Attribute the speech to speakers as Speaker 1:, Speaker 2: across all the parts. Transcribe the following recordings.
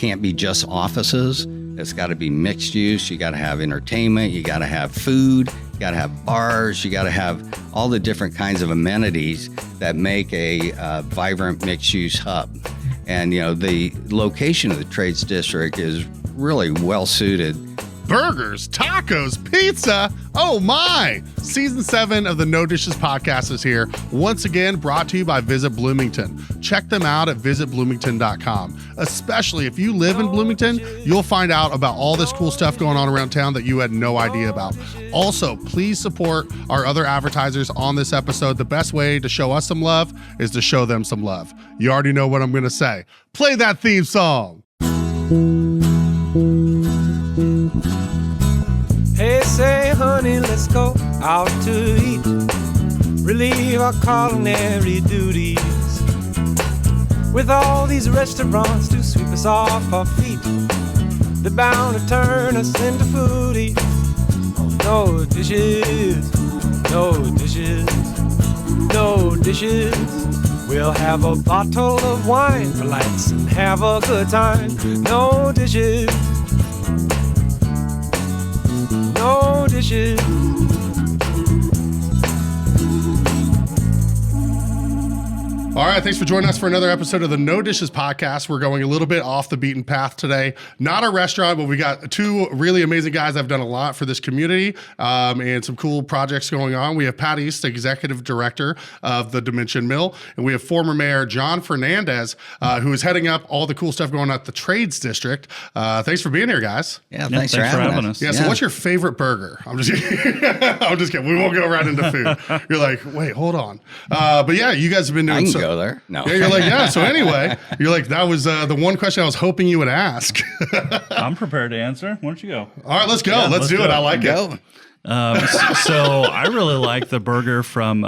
Speaker 1: can't be just offices. It's got to be mixed use. You got to have entertainment. You got to have food. You got to have bars. You got to have all the different kinds of amenities that make a vibrant mixed use hub. And, the location of the Trades District is really well suited.
Speaker 2: Burgers, tacos, pizza. Oh my! Season 7 of the No Dishes podcast is here. Once again, brought to you by Visit Bloomington. Check them out at visitbloomington.com. Especially if you live in Bloomington, you'll find out about all this cool stuff going on around town that you had no idea about. Also, please support our other advertisers on this episode. The best way to show us some love is to show them some love. You already know what I'm going to say. Play that theme song.
Speaker 3: Hey, say, honey, let's go out to eat. Relieve our culinary duties. With all these restaurants to sweep us off our feet, they're bound to turn us into foodies. No dishes, no dishes, no dishes. We'll have a bottle of wine for lights and have a good time. No dishes. No dishes.
Speaker 2: All right, thanks for joining us for another episode of the No Dishes podcast. We're going a little bit off the beaten path today. Not a restaurant, but we got two really amazing guys that have done a lot for this community and some cool projects going on. We have Pat East, Executive Director of the Dimension Mill, and we have former Mayor John Fernandez, who is heading up all the cool stuff going on at the Trades District. Thanks for being here, guys.
Speaker 1: Yeah, thanks for having us.
Speaker 2: Yeah, so what's your favorite burger? I'm just kidding. I'm just kidding. We won't go right into food. You're like, wait, hold on. But yeah, you guys have been doing
Speaker 1: go there. No.
Speaker 2: Yeah, you're like, yeah. So anyway, you're like, that was the one question I was hoping you would ask.
Speaker 4: I'm prepared to answer. Why don't you go?
Speaker 2: All right, let's go. Yeah, let's do it. I like it.
Speaker 4: So I really like the burger from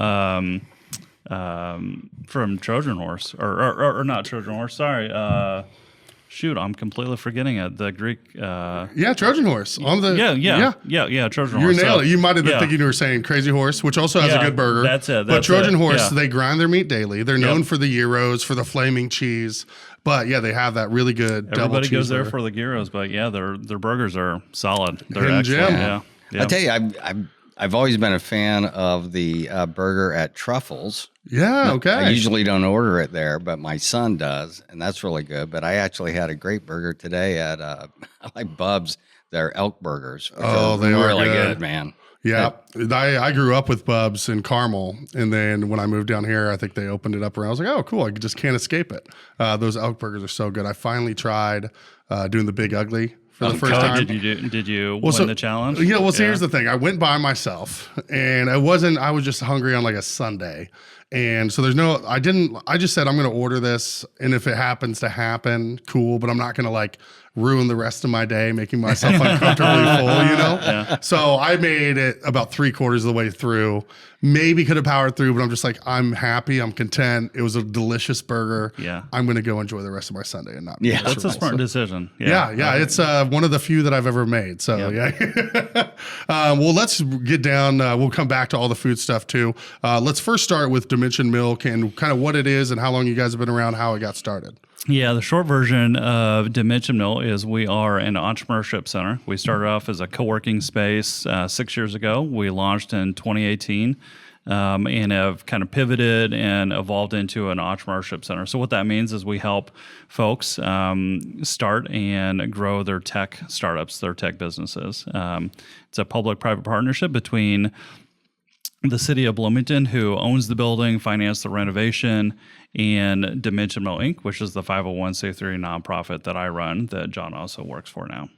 Speaker 4: Trojan Horse or not Trojan Horse. Sorry. Shoot, I'm completely forgetting it. The Greek.
Speaker 2: Yeah, Trojan Horse. On the
Speaker 4: Trojan
Speaker 2: you
Speaker 4: Horse.
Speaker 2: You nailed it. You might have been thinking you were saying Crazy Horse, which also has a good burger.
Speaker 4: That's it.
Speaker 2: But Trojan Horse, they grind their meat daily. They're known for the gyros, for the flaming cheese. But yeah, they have that really good double cheeseburger.
Speaker 4: Everybody goes there for the gyros, but yeah, their burgers are solid. They're
Speaker 2: Hidden
Speaker 4: excellent.
Speaker 2: gem.
Speaker 4: Yeah.
Speaker 1: I tell you, I've always been a fan of the burger at Truffles.
Speaker 2: Yeah, okay.
Speaker 1: I usually don't order it there, but my son does, and that's really good. But I actually had a great burger today at I like Bub's. Their elk burgers.
Speaker 2: They are
Speaker 1: really good, man.
Speaker 2: Yeah, I grew up with Bub's in Carmel, and then when I moved down here, I think they opened it up around. I was like, oh, cool! I just can't escape it. Those elk burgers are so good. I finally tried doing the Big Ugly for the first time.
Speaker 4: Did you win the challenge?
Speaker 2: Yeah. Well, so here's the thing. I went by myself, and I was just hungry on like a Sunday. And so I just said, I'm going to order this. And if it happens to happen, cool. But I'm not going to like ruin the rest of my day, making myself uncomfortably full, Yeah. So I made it about 3/4 of the way through. Maybe could have powered through, but I'm just like, I'm happy. I'm content. It was a delicious burger.
Speaker 4: Yeah.
Speaker 2: I'm going to go enjoy the rest of my Sunday and not be miserable.
Speaker 4: That's a smart decision.
Speaker 2: Yeah. It's one of the few that I've ever made. So well, let's get down. We'll come back to all the food stuff too. Let's first start with Dimension Milk and kind of what it is and how long you guys have been around, how it got started.
Speaker 4: Yeah, the short version of Dimension Mill is we are an entrepreneurship center. We started off as a co-working space 6 years ago. We launched in 2018 and have kind of pivoted and evolved into an entrepreneurship center. So what that means is we help folks start and grow their tech startups, their tech businesses. It's a public-private partnership between the city of Bloomington, who owns the building, financed the renovation, and Dimension Mill Inc., which is the 501c3 nonprofit that I run, that John also works for now.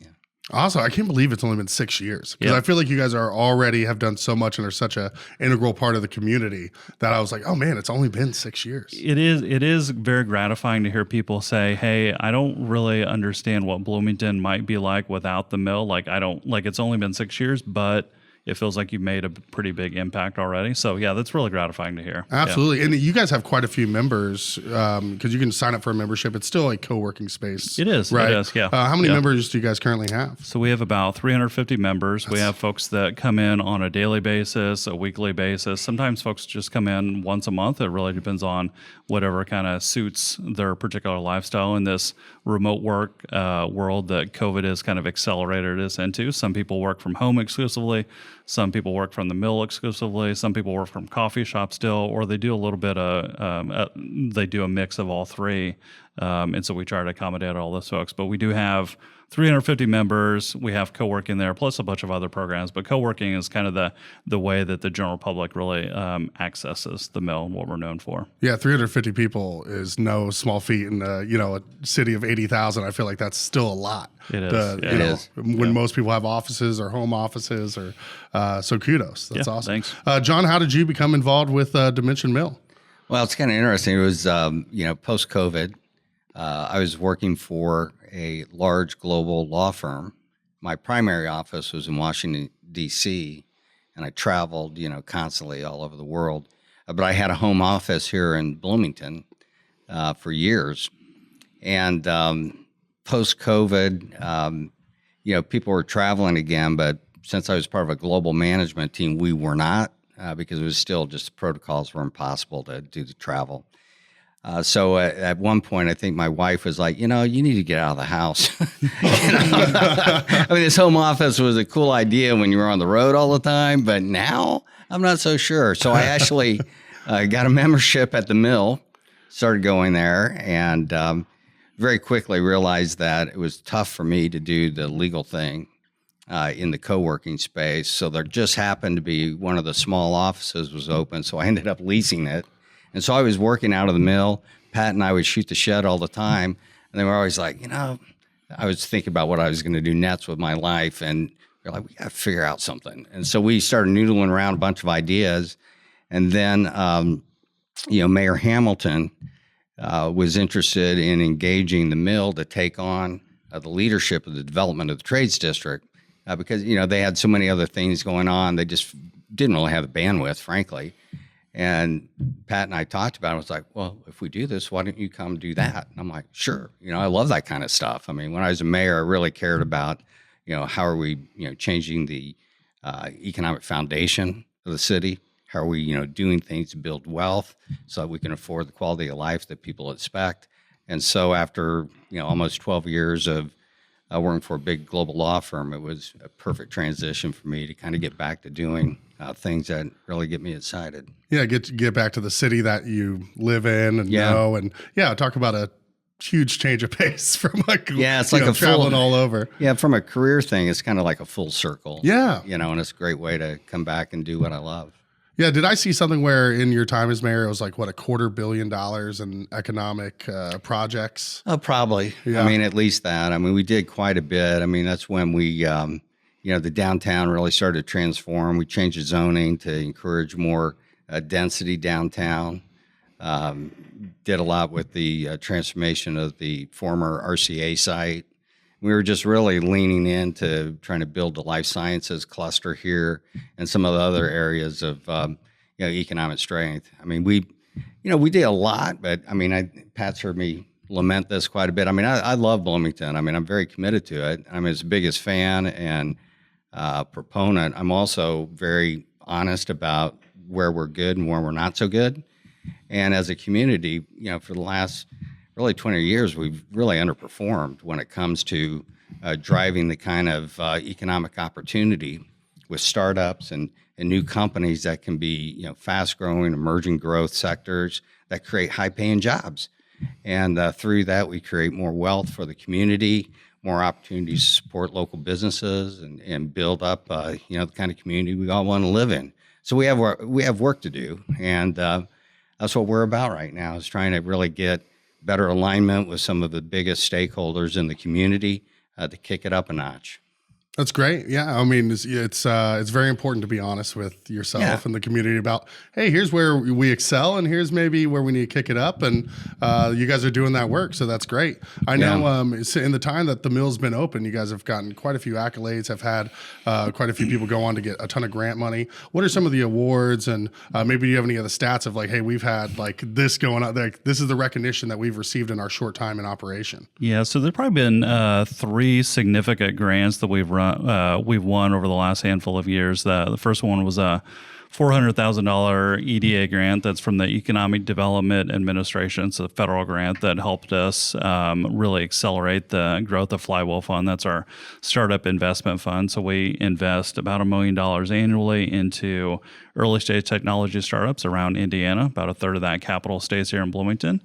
Speaker 2: Yeah. Also, I can't believe it's only been 6 years, because I feel like you guys have done so much and are such an integral part of the community that I was like, oh man, it's only been 6 years.
Speaker 4: It is very gratifying to hear people say, hey, I don't really understand what Bloomington might be like without the mill. It's only been 6 years, but it feels like you've made a pretty big impact already. So yeah, that's really gratifying to hear.
Speaker 2: Absolutely. Yeah. And you guys have quite a few members because you can sign up for a membership. It's still a co-working space.
Speaker 4: It is.
Speaker 2: Right?
Speaker 4: It is, yeah.
Speaker 2: How many members do you guys currently have?
Speaker 4: So we have about 350 members. We have folks that come in on a daily basis, a weekly basis. Sometimes folks just come in once a month. It really depends on whatever kind of suits their particular lifestyle in this remote work world that COVID has kind of accelerated us into. Some people work from home exclusively. Some people work from the mill exclusively. Some people work from coffee shops still, or they do a little bit of, they do a mix of all three. And so we try to accommodate all those folks. But we do have 350 members. We have co-working there, plus a bunch of other programs. But co-working is kind of the way that the general public really accesses the mill and what we're known for.
Speaker 2: Yeah, 350 people is no small feat in a city of 80,000. I feel like that's still a lot.
Speaker 4: It is.
Speaker 2: It is. When most people have offices or home offices, or so kudos. That's awesome.
Speaker 4: Thanks.
Speaker 2: John, how did you become involved with Dimension Mill?
Speaker 1: Well, it's kind of interesting. It was post-COVID. I was working for a large global law firm. My primary office was in Washington, D.C., and I traveled, constantly all over the world. But I had a home office here in Bloomington for years. And post-COVID, people were traveling again, but since I was part of a global management team, we were not because it was still just the protocols were impossible to do the travel. So at one point, I think my wife was like, you need to get out of the house. I mean, this home office was a cool idea when you were on the road all the time, but now I'm not so sure. So I actually got a membership at the mill, started going there, and very quickly realized that it was tough for me to do the legal thing in the co-working space. So there just happened to be one of the small offices was open, so I ended up leasing it. And so I was working out of the mill. Pat and I would shoot the shed all the time. And they were always like, I was thinking about what I was going to do next with my life. And we're like, we got to figure out something. And so we started noodling around a bunch of ideas. And then, Mayor Hamilton was interested in engaging the mill to take on the leadership of the development of the trades district because, they had so many other things going on. They just didn't really have the bandwidth, frankly. And Pat and I talked about it. I was like, well, if we do this, why don't you come do that? And I'm like, sure. I love that kind of stuff. I mean, when I was a mayor, I really cared about, how are we, changing the economic foundation of the city? How are we, doing things to build wealth so that we can afford the quality of life that people expect? And so after, almost 12 years of working for a big global law firm, it was a perfect transition for me to kind of get back to doing things that really get me excited.
Speaker 2: Yeah, get back to the city that you live in and know, and talk about a huge change of pace from
Speaker 1: it's like
Speaker 2: traveling all over.
Speaker 1: Yeah, from a career thing, it's kind of like a full circle.
Speaker 2: Yeah,
Speaker 1: and it's a great way to come back and do what I love.
Speaker 2: Yeah, did I see something where in your time as mayor, it was like, what, $250 million in economic projects?
Speaker 1: Oh, probably.
Speaker 2: Yeah.
Speaker 1: I mean, at least that. I mean, we did quite a bit. I mean, that's when we, the downtown really started to transform. We changed the zoning to encourage more density downtown. Did a lot with the transformation of the former RCA site. We were just really leaning into trying to build the life sciences cluster here and some of the other areas of economic strength. I mean, we did a lot, but I mean, Pat's heard me lament this quite a bit. I mean, I love Bloomington. I mean, I'm very committed to it. I'm his biggest fan and proponent. I'm also very honest about where we're good and where we're not so good. And as a community, for the last really 20 years, we've really underperformed when it comes to driving the kind of economic opportunity with startups and new companies that can be, fast-growing, emerging growth sectors that create high-paying jobs. And through that, we create more wealth for the community, more opportunities to support local businesses and build up, the kind of community we all want to live in. So we have work to do, and that's what we're about right now, is trying to really get better alignment with some of the biggest stakeholders in the community to kick it up a notch.
Speaker 2: That's great. Yeah, I mean, it's very important to be honest with yourself and the community about, hey, here's where we excel, and here's maybe where we need to kick it up, and you guys are doing that work, so that's great. I know in the time that the mill's been open, you guys have gotten quite a few accolades, have had quite a few people go on to get a ton of grant money. What are some of the awards, and maybe do you have any other stats of like, hey, we've had like this going on, like this is the recognition that we've received in our short time in operation? Yeah,
Speaker 4: so there's probably been 3 significant grants that we've won over the last handful of years. The first one was a $400,000 EDA grant that's from the Economic Development Administration. It's a federal grant that helped us really accelerate the growth of Flywheel Fund. That's our startup investment fund. So we invest about $1 million annually into early stage technology startups around Indiana. About a third of that capital stays here in Bloomington.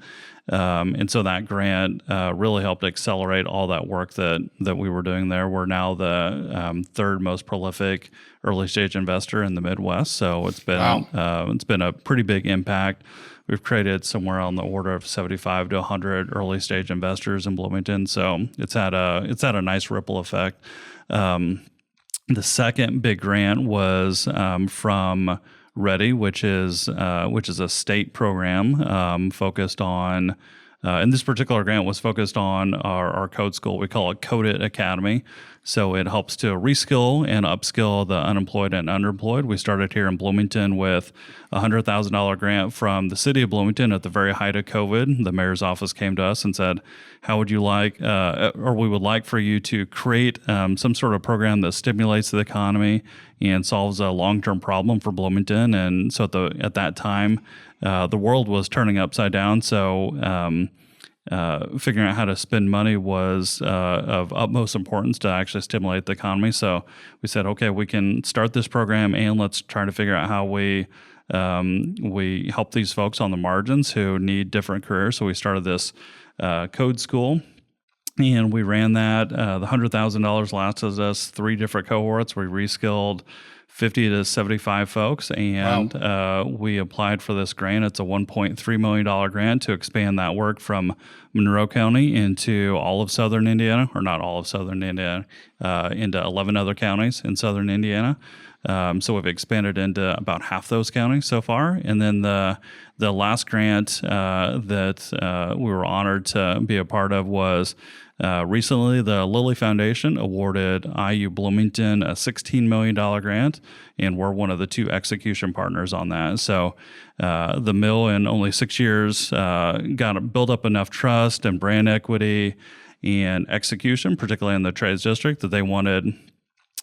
Speaker 4: And so that grant really helped accelerate all that work that we were doing there. We're now the third most prolific early stage investor in the Midwest. So it's been it's been a pretty big impact. We've created somewhere on the order of 75 to 100 early stage investors in Bloomington. So it's had a nice ripple effect. The second big grant was from Ready, which is a state program focused on, and this particular grant was focused on our code school. We call it Code It Academy. So it helps to reskill and upskill the unemployed and underemployed. We started here in Bloomington with a $100,000 grant from the city of Bloomington at the very height of COVID. The mayor's office came to us and said, how would you like, or we would like for you to create some sort of program that stimulates the economy and solves a long-term problem for Bloomington. And so at that time, the world was turning upside down. So figuring out how to spend money was of utmost importance to actually stimulate the economy. So we said, okay, we can start this program, and let's try to figure out how we help these folks on the margins who need different careers. So we started this code school, and we ran that. The $100,000 lasted us 3 different cohorts. We reskilled 50 to 75 folks, and we applied for this grant. It's a $1.3 million grant to expand that work from Monroe County into all of southern Indiana, or not all of southern Indiana, into 11 other counties in southern Indiana. So we've expanded into about half those counties so far. And then the last grant that we were honored to be a part of was recently the Lilly Foundation awarded IU Bloomington a $16 million grant, and we're one of the 2 execution partners on that. So the mill in only 6 years built up enough trust and brand equity and execution, particularly in the trades district, that they wanted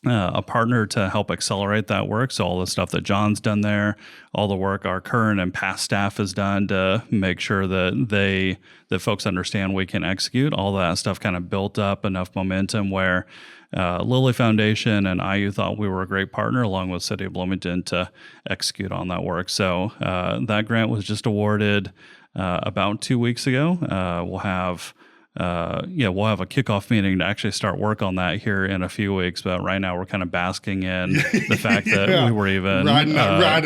Speaker 4: a partner to help accelerate that work. So all the stuff that John's done there, all the work our current and past staff has done to make sure that folks understand we can execute, all that stuff kind of built up enough momentum where Lilly Foundation and IU thought we were a great partner along with City of Bloomington to execute on that work. So that grant was just awarded about 2 weeks ago. We'll have a kickoff meeting to actually start work on that here in a few weeks. But right now we're kind of basking in the fact that we were even
Speaker 2: riding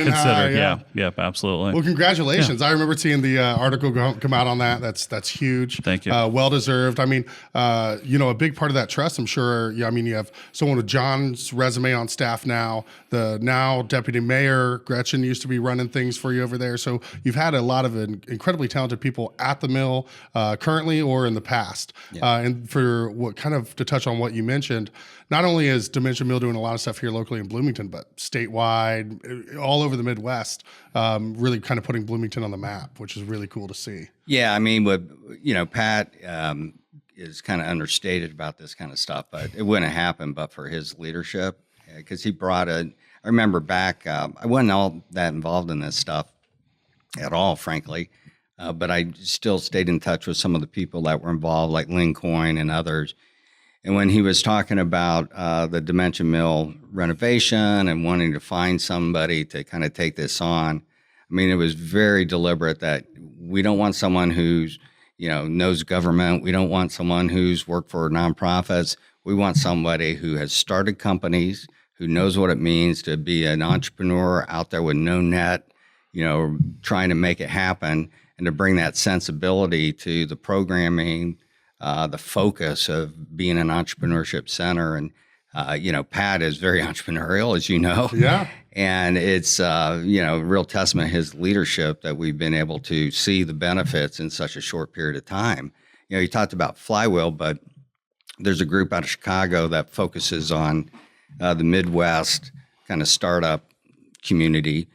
Speaker 4: considered.
Speaker 2: High,
Speaker 4: Yep, absolutely.
Speaker 2: Well, congratulations. I remember seeing the article come out on that. That's huge.
Speaker 4: Thank you.
Speaker 2: Well-deserved. I mean, a big part of that trust, I'm sure, you have someone with John's resume on staff now. The now deputy mayor, Gretchen, used to be running things for you over there. So you've had a lot of incredibly talented people at the mill currently or in the past. And for to touch on what you mentioned, not only is Dimension Mill doing a lot of stuff here locally in Bloomington, but statewide, all over the Midwest, really kind of putting Bloomington on the map, which is really cool to see.
Speaker 1: Yeah, I mean, Pat is kind of understated about this kind of stuff, but it wouldn't have happened but for his leadership, because he brought I remember back, I wasn't all that involved in this stuff at all, frankly. But I still stayed in touch with some of the people that were involved, like Lynn Coyne and others. And when he was talking about the Dimension Mill renovation and wanting to find somebody to kind of take this on, I mean, it was very deliberate that we don't want someone who's, knows government. We don't want someone who's worked for nonprofits. We want somebody who has started companies, who knows what it means to be an entrepreneur out there with no net, trying to make it happen, and to bring that sensibility to the programming, the focus of being an entrepreneurship center. And Pat is very entrepreneurial, as you know.
Speaker 2: Yeah.
Speaker 1: And it's, real testament to his leadership that we've been able to see the benefits in such a short period of time. You talked about Flywheel, but there's a group out of Chicago that focuses on the Midwest kind of startup community.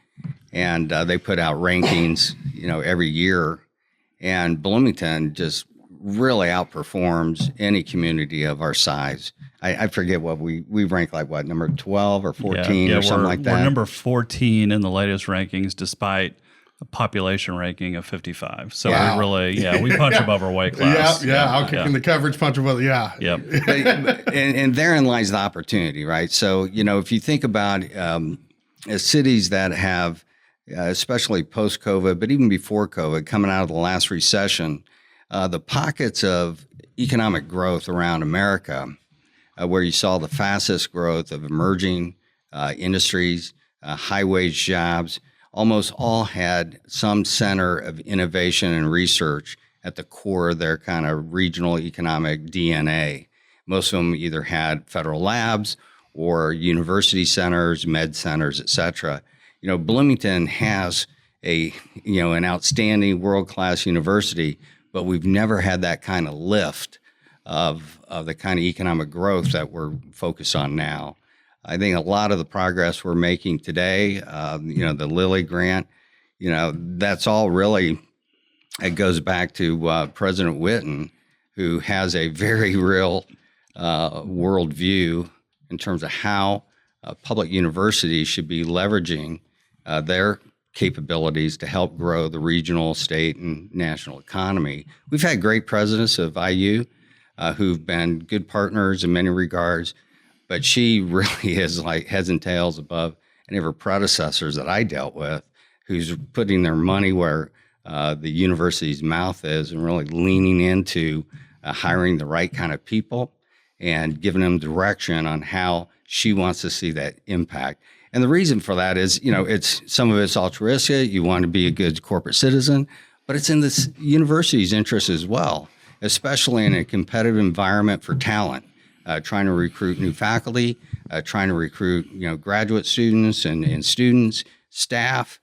Speaker 1: And they put out rankings, every year. And Bloomington just really outperforms any community of our size. I forget what we rank like number 12 or 14 or something like that.
Speaker 4: We're number 14 in the latest rankings, despite a population ranking of 55. So
Speaker 2: Wow.
Speaker 4: we really, we punch above our weight class.
Speaker 2: I'll kick in the coverage punch above. Yeah.
Speaker 4: Yep.
Speaker 1: and therein lies the opportunity, right? So, if you think about cities that have, especially post-COVID, but even before COVID, coming out of the last recession, the pockets of economic growth around America, where you saw the fastest growth of emerging industries, high-wage jobs, almost all had some center of innovation and research at the core of their kind of regional economic DNA. Most of them either had federal labs or university centers, med centers, et cetera. Bloomington has an outstanding world-class university, but we've never had that kind of lift of the kind of economic growth that we're focused on now. I think a lot of the progress we're making today, the Lilly grant, that's all really, it goes back to President Whitten, who has a very real worldview in terms of how public universities should be leveraging their capabilities to help grow the regional, state, and national economy. We've had great presidents of IU who've been good partners in many regards, but she really is like heads and tails above any of her predecessors that I dealt with, who's putting their money where the university's mouth is and really leaning into hiring the right kind of people and giving them direction on how she wants to see that impact. And the reason for that is, it's some of it's altruistic. You want to be a good corporate citizen, but it's in this university's interest as well, especially in a competitive environment for talent, trying to recruit new faculty, trying to recruit, graduate students and students, staff.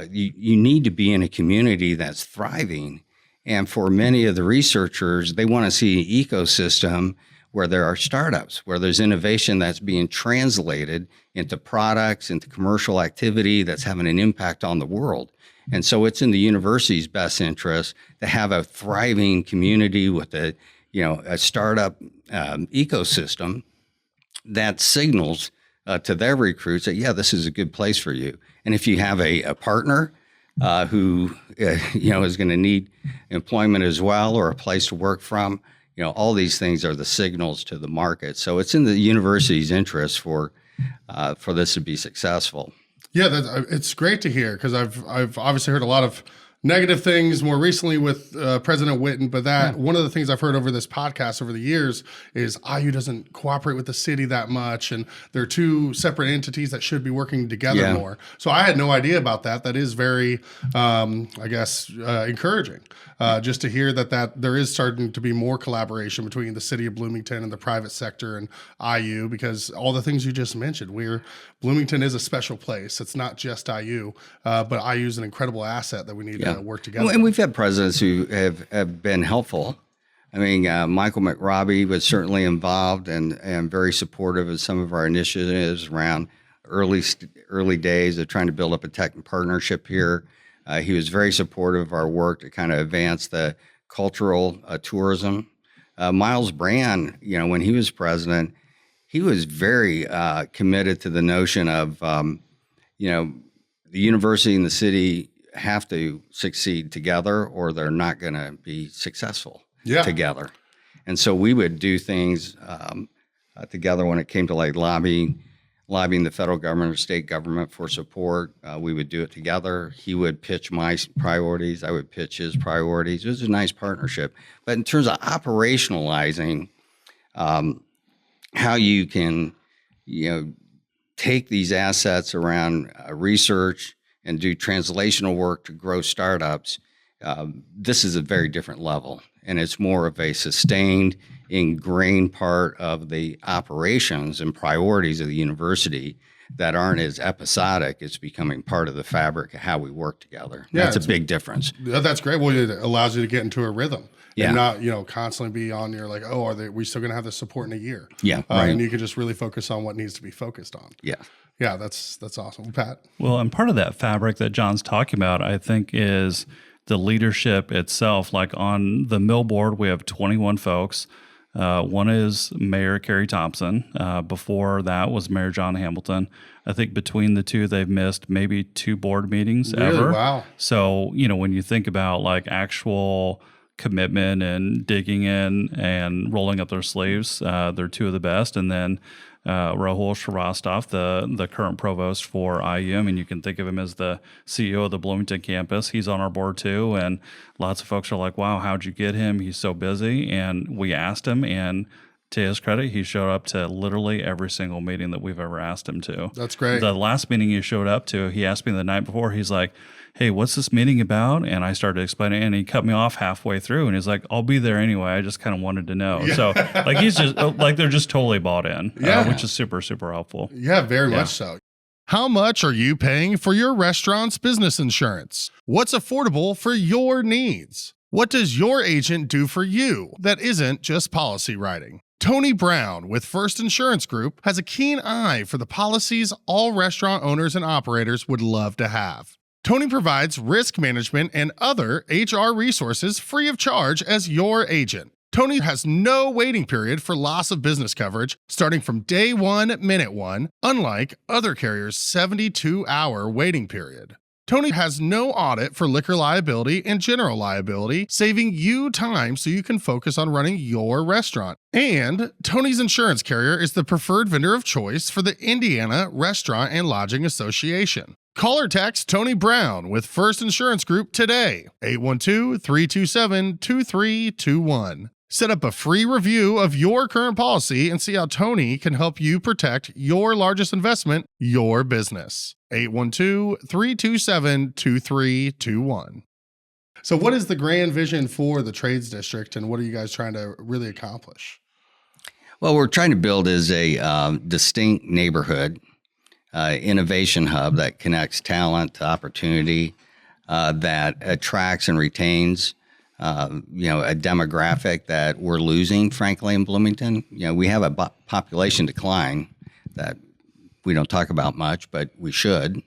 Speaker 1: You need to be in a community that's thriving. And for many of the researchers, they want to see an ecosystem where there are startups, where there's innovation that's being translated into products, into commercial activity that's having an impact on the world. And so it's in the university's best interest to have a thriving community with a startup ecosystem that signals to their recruits that, this is a good place for you. And if you have a partner who, is going to need employment as well, or a place to work from, all these things are the signals to the market. So it's in the university's interest for this to be successful.
Speaker 2: Yeah, it's great to hear, because I've obviously heard a lot of negative things more recently with President Whitten, but one of the things I've heard over this podcast over the years is IU doesn't cooperate with the city that much, and they're two separate entities that should be working together more. So I had no idea about that. That is very, encouraging, just to hear that there is starting to be more collaboration between the city of Bloomington and the private sector and IU, because all the things you just mentioned, Bloomington is a special place. It's not just IU, but IU is an incredible asset that we need to work together.
Speaker 1: And we've had presidents who have been helpful. I mean, Michael McRobbie was certainly involved and very supportive of some of our initiatives around early days of trying to build up a tech partnership here. He was very supportive of our work to kind of advance the cultural tourism. Miles Brand, when he was president, he was very committed to the notion of, the university and the city have to succeed together, or they're not going to be successful together. And so we would do things together when it came to like lobbying the federal government or state government for support. We would do it together. He would pitch my priorities. I would pitch his priorities. It was a nice partnership. But in terms of operationalizing how you can, take these assets around research and do translational work to grow startups, this is a very different level. and it's more of a sustained, ingrained part of the operations and priorities of the university that aren't as episodic. It's becoming part of the fabric of how we work together.
Speaker 2: Yeah,
Speaker 1: That's a big difference.
Speaker 2: That's great. Well, it allows you to get into a rhythm.
Speaker 1: Yeah.
Speaker 2: And not, constantly be on your like, oh, we still going to have this support in a year?
Speaker 1: Yeah, right.
Speaker 2: And you can just really focus on what needs to be focused on.
Speaker 1: Yeah.
Speaker 2: Yeah, that's awesome. Pat?
Speaker 4: Well, and part of that fabric that John's talking about, I think, is the leadership itself. Like on the mill board, we have 21 folks. One is Mayor Kerry Thompson. Before that was Mayor John Hamilton. I think between the two, they've missed maybe 2 board meetings ever.
Speaker 2: Wow.
Speaker 4: So, when you think about like actual commitment and digging in and rolling up their sleeves, they're 2 of the best. And then Rahul Shrivastava, the current provost for IU. I mean, you can think of him as the CEO of the Bloomington campus. He's on our board too. And lots of folks are like, wow, how'd you get him? He's so busy. And we asked him, and to his credit, he showed up to literally every single meeting that we've ever asked him to.
Speaker 2: That's great.
Speaker 4: The last meeting he showed up to, he asked me the night before, he's like, hey, what's this meeting about? And I started explaining it, and he cut me off halfway through, and he's like, I'll be there anyway. I just kind of wanted to know. Yeah. So like, he's just like, they're just totally bought in, which is super, super helpful.
Speaker 2: Yeah, very much so. How much are you paying for your restaurant's business insurance? What's affordable for your needs? What does your agent do for you that isn't just policy writing? Tony Brown with First Insurance Group has a keen eye for the policies all restaurant owners and operators would love to have. Tony provides risk management and other HR resources free of charge as your agent. Tony has no waiting period for loss of business coverage starting from day 1, minute 1, unlike other carriers' 72-hour waiting period. Tony has no audit for liquor liability and general liability, saving you time so you can focus on running your restaurant. And Tony's insurance carrier is the preferred vendor of choice for the Indiana Restaurant and Lodging Association. Call or text Tony Brown with First Insurance Group today, 812-327-2321. Set up a free review of your current policy and see how Tony can help you protect your largest investment, your business. 812-327-2321. So what is the grand vision for the Trades District, and what are you guys trying to really accomplish?
Speaker 1: Well, we're trying to build is a distinct neighborhood innovation hub that connects talent to opportunity, that attracts and retains, a demographic that we're losing, frankly, in Bloomington. We have a population decline that we don't talk about much, but we should.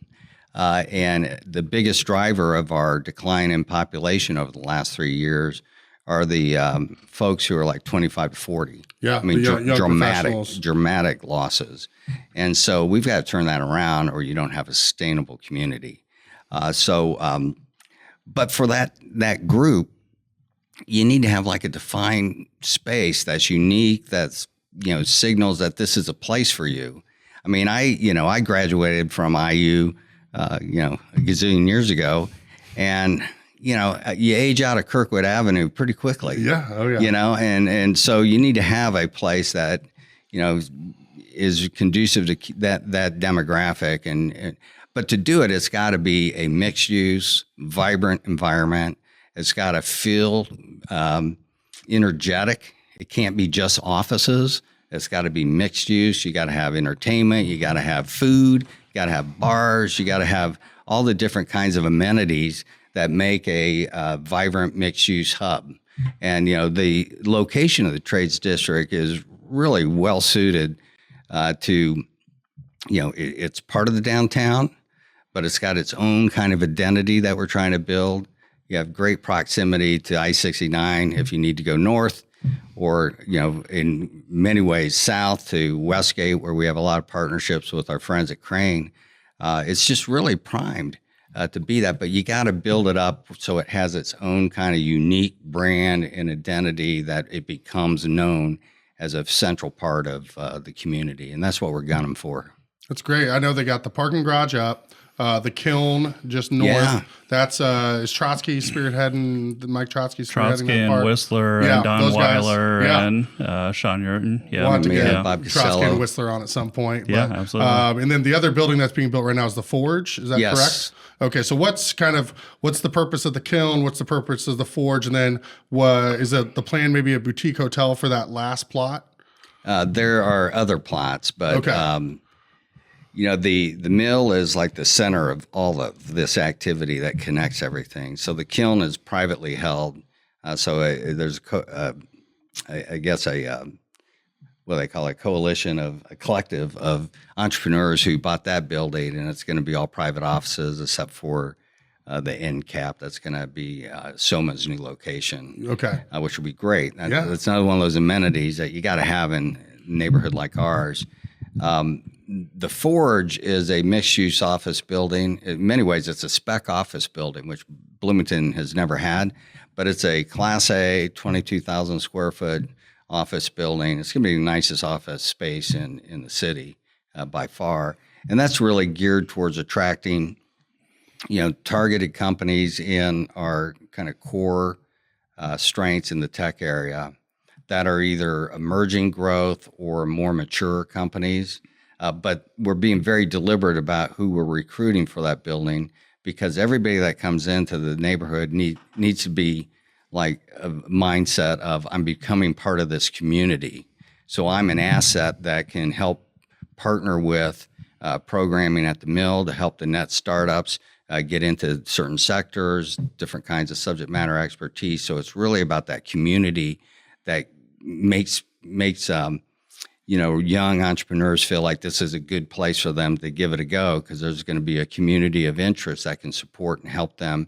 Speaker 1: And the biggest driver of our decline in population over the last 3 years are the folks who are like 25 to 40.
Speaker 2: Yeah,
Speaker 1: I mean,
Speaker 2: young
Speaker 1: dramatic losses. And so we've got to turn that around, or you don't have a sustainable community. But for that group, you need to have like a defined space that's unique, that's, signals that this is a place for you. I mean, I graduated from IU, a gazillion years ago, and you age out of Kirkwood Avenue pretty quickly.
Speaker 2: Yeah. Oh, yeah.
Speaker 1: And so you need to have a place that, is conducive to that demographic. But to do it, it's got to be a mixed use, vibrant environment. It's got to feel energetic. It can't be just offices. It's got to be mixed use. You got to have entertainment. You got to have food. You got to have bars. You got to have all the different kinds of amenities that make a vibrant mixed-use hub. And, the location of the Trades District is really well-suited to, it's part of the downtown, but it's got its own kind of identity that we're trying to build. You have great proximity to I-69 if you need to go north, or, in many ways south to Westgate, where we have a lot of partnerships with our friends at Crane. It's just really primed to be that, but you got to build it up so it has its own kind of unique brand and identity, that it becomes known as a central part of the community. And that's what we're gunning for.
Speaker 2: That's great. I know they got the parking garage up, the kiln just north.
Speaker 1: Yeah.
Speaker 2: That's is Trotsky spearheading, Mike Trotsky spearheading
Speaker 4: Trotsky
Speaker 2: that
Speaker 4: and
Speaker 2: part?
Speaker 4: Whistler
Speaker 2: Yeah,
Speaker 4: and Don
Speaker 2: those guys.
Speaker 4: Weiler
Speaker 2: Yeah.
Speaker 4: and Sean Yurton. Yeah.
Speaker 2: We'll have to
Speaker 1: Yeah,
Speaker 2: get
Speaker 1: Bob
Speaker 2: Trotsky
Speaker 1: Costello.
Speaker 2: and Whistler on at some point.
Speaker 4: Yeah, absolutely.
Speaker 2: And then the other building that's being built right now is the Forge. Is that
Speaker 1: Yes.
Speaker 2: correct? Okay, so what's the purpose of the kiln? What's the purpose of the Forge? And then is it the plan maybe a boutique hotel for that last plot?
Speaker 1: There are other plots, but
Speaker 2: Okay.
Speaker 1: the mill is like the center of all of this activity that connects everything. So the kiln is privately held. There's what they call a coalition of a collective of entrepreneurs who bought that building, and it's going to be all private offices except for the end cap. That's going to be Soma's new location.
Speaker 2: Okay.
Speaker 1: Which would be great.
Speaker 2: Yeah.
Speaker 1: It's another one of those amenities that you got to have in a neighborhood like ours. The Forge is a mixed-use office building. In many ways, it's a spec office building, which Bloomington has never had, but it's a Class A, 22,000 square foot office building. It's going to be the nicest office space in the city by far, and that's really geared towards attracting, targeted companies in our kind of core strengths in the tech area that are either emerging growth or more mature companies. But we're being very deliberate about who we're recruiting for that building, because everybody that comes into the neighborhood needs to be like a mindset of, I'm becoming part of this community. So I'm an asset that can help partner with programming at the mill to help the net startups get into certain sectors, different kinds of subject matter expertise. So it's really about that community that makes young entrepreneurs feel like this is a good place for them to give it a go, because there's going to be a community of interest that can support and help them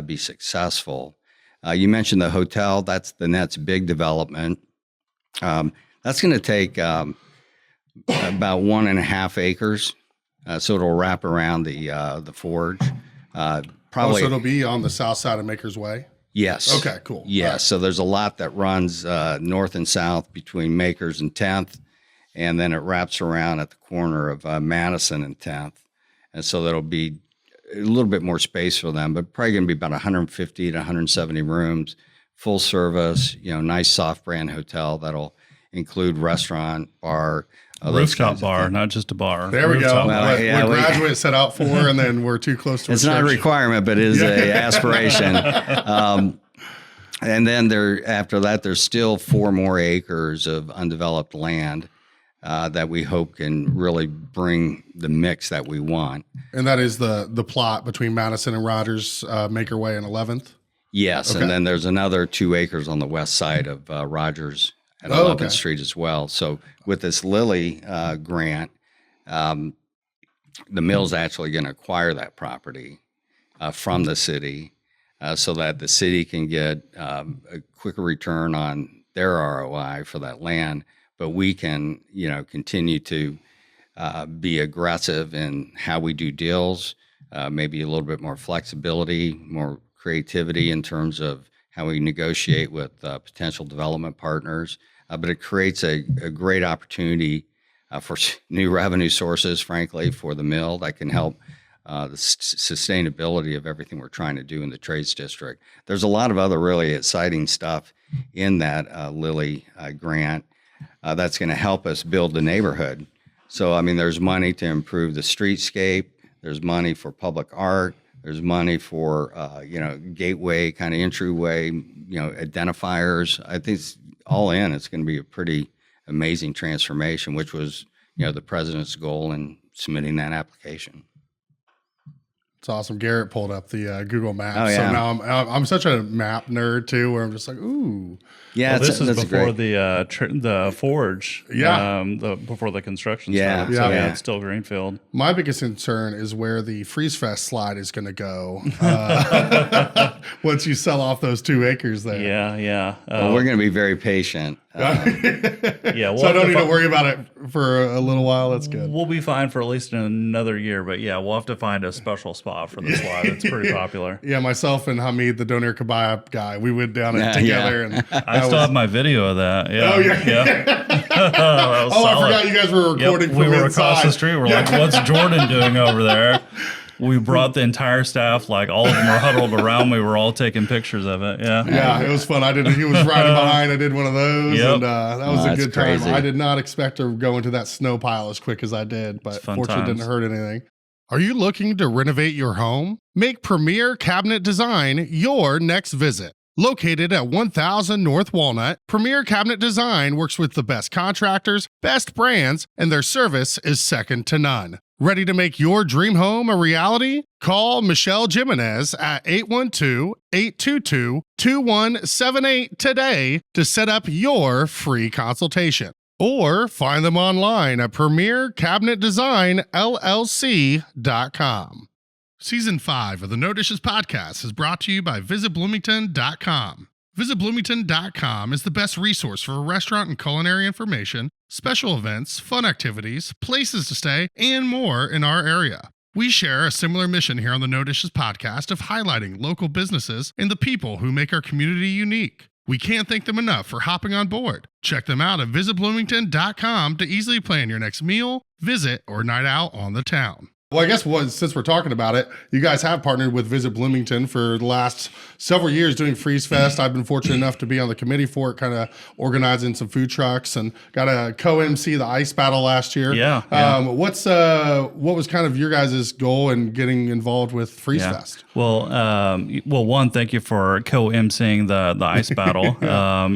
Speaker 1: be successful. You mentioned the hotel. That's the net's big development. That's going to take about 1.5 acres. So it'll wrap around the Forge. Probably.
Speaker 2: So it'll be on the south side of Maker's Way?
Speaker 1: Yes.
Speaker 2: Okay, cool.
Speaker 1: Yes.
Speaker 2: All right.
Speaker 1: So there's a lot that runs north and south between Makers and 10th, and then it wraps around at the corner of Madison and 10th. And so that'll be a little bit more space for them, but probably going to be about 150 to 170 rooms, full service, nice soft brand hotel that'll include restaurant, bar,
Speaker 4: Rooftop bar, not just a bar.
Speaker 2: There we
Speaker 4: Rooftop
Speaker 2: go.
Speaker 4: bar.
Speaker 2: What graduates set out for, and then we're too close to
Speaker 1: It's not a
Speaker 2: church.
Speaker 1: requirement, but it is a aspiration. And then after that, there's still 4 more acres of undeveloped land that we hope can really bring the mix that we want.
Speaker 2: And that is the plot between Madison and Rogers, Maker Way and 11th?
Speaker 1: Yes,
Speaker 2: Okay.
Speaker 1: and then there's another 2 acres on the west side of Rogers at 11th
Speaker 2: okay.
Speaker 1: Street as well. So with this Lilly grant, the mill's actually going to acquire that property from the city so that the city can get a quicker return on their ROI for that land, but we can, continue to be aggressive in how we do deals, maybe a little bit more flexibility, more creativity in terms of how we negotiate with potential development partners. But it creates a great opportunity for new revenue sources, frankly, for the mill that can help the sustainability of everything we're trying to do in the Trades District. There's a lot of other really exciting stuff in that Lilly grant that's going to help us build the neighborhood. So, there's money to improve the streetscape. There's money for public art. There's money for, gateway, kind of entryway, identifiers. I think all in, it's going to be a pretty amazing transformation, which was, the president's goal in submitting that application.
Speaker 2: It's awesome. Garrett pulled up the Google Maps.
Speaker 1: Oh, yeah.
Speaker 2: So now I'm such a map nerd too, where I'm just like, ooh.
Speaker 1: Yeah,
Speaker 4: Well, this is
Speaker 1: that's
Speaker 4: before
Speaker 1: great.
Speaker 4: the Forge.
Speaker 2: Yeah.
Speaker 4: Before the construction
Speaker 1: Yeah,
Speaker 4: started. So
Speaker 2: yeah.
Speaker 4: it's still greenfield.
Speaker 2: My biggest concern is where the Freeze Fest slide is going to go once you sell off those 2 acres there.
Speaker 4: Yeah.
Speaker 1: Well, we're going to be very patient.
Speaker 4: Yeah.
Speaker 2: So I don't need to worry about it for a little while. That's good.
Speaker 4: We'll be fine for at least another year, but yeah, we'll have to find a special spot spot for the slide. It's pretty popular.
Speaker 2: Yeah, myself and Hamid, the Doner Kabaya guy, we went down it
Speaker 1: Yeah,
Speaker 2: together.
Speaker 1: yeah.
Speaker 2: And
Speaker 4: I still have my video of that. Yeah.
Speaker 2: Oh, yeah.
Speaker 4: That was
Speaker 2: I
Speaker 4: solid.
Speaker 2: forgot you guys were recording
Speaker 4: Yep,
Speaker 2: from
Speaker 4: we were
Speaker 2: inside.
Speaker 4: across the street. We're like, what's Jordan doing over there? We brought the entire staff, like all of them were huddled around me. We're all taking pictures of it. Yeah.
Speaker 2: Yeah, it was fun. He was riding behind. I did one of those,
Speaker 4: Yep.
Speaker 2: and that was a
Speaker 1: that's
Speaker 2: good time.
Speaker 1: crazy.
Speaker 2: I did not expect to go into that snow pile as quick as I did, but
Speaker 4: fun
Speaker 2: fortunately
Speaker 4: times.
Speaker 2: didn't hurt anything. Are you looking to renovate your home? Make Premier Cabinet Design your next visit. Located at 1000 North Walnut, Premier Cabinet Design works with the best contractors, best brands, and their service is second to none. Ready to make your dream home a reality? Call Michelle Jimenez at 812-822-2178 today to set up your free consultation. Or find them online at premiercabinetdesignllc.com. Season 5 of the No Dishes podcast is brought to you by visitbloomington.com. VisitBloomington.com is the best resource for restaurant and culinary information, special events, fun activities, places to stay, and more in our area. We share a similar mission here on the No Dishes podcast of highlighting local businesses and the people who make our community unique. We can't thank them enough for hopping on board. Check them out at visitbloomington.com to easily plan your next meal, visit, or night out on the town. Well, I guess since we're talking about it, you guys have partnered with Visit Bloomington for the last several years doing Freeze Fest. I've been fortunate enough to be on the committee for it, kind of organizing some food trucks, and got a co-MC the ice battle last year.
Speaker 4: Yeah.
Speaker 2: What was kind of your guys' goal in getting involved with Freeze Fest?
Speaker 4: Well, one, thank you for co-emceeing the ice battle.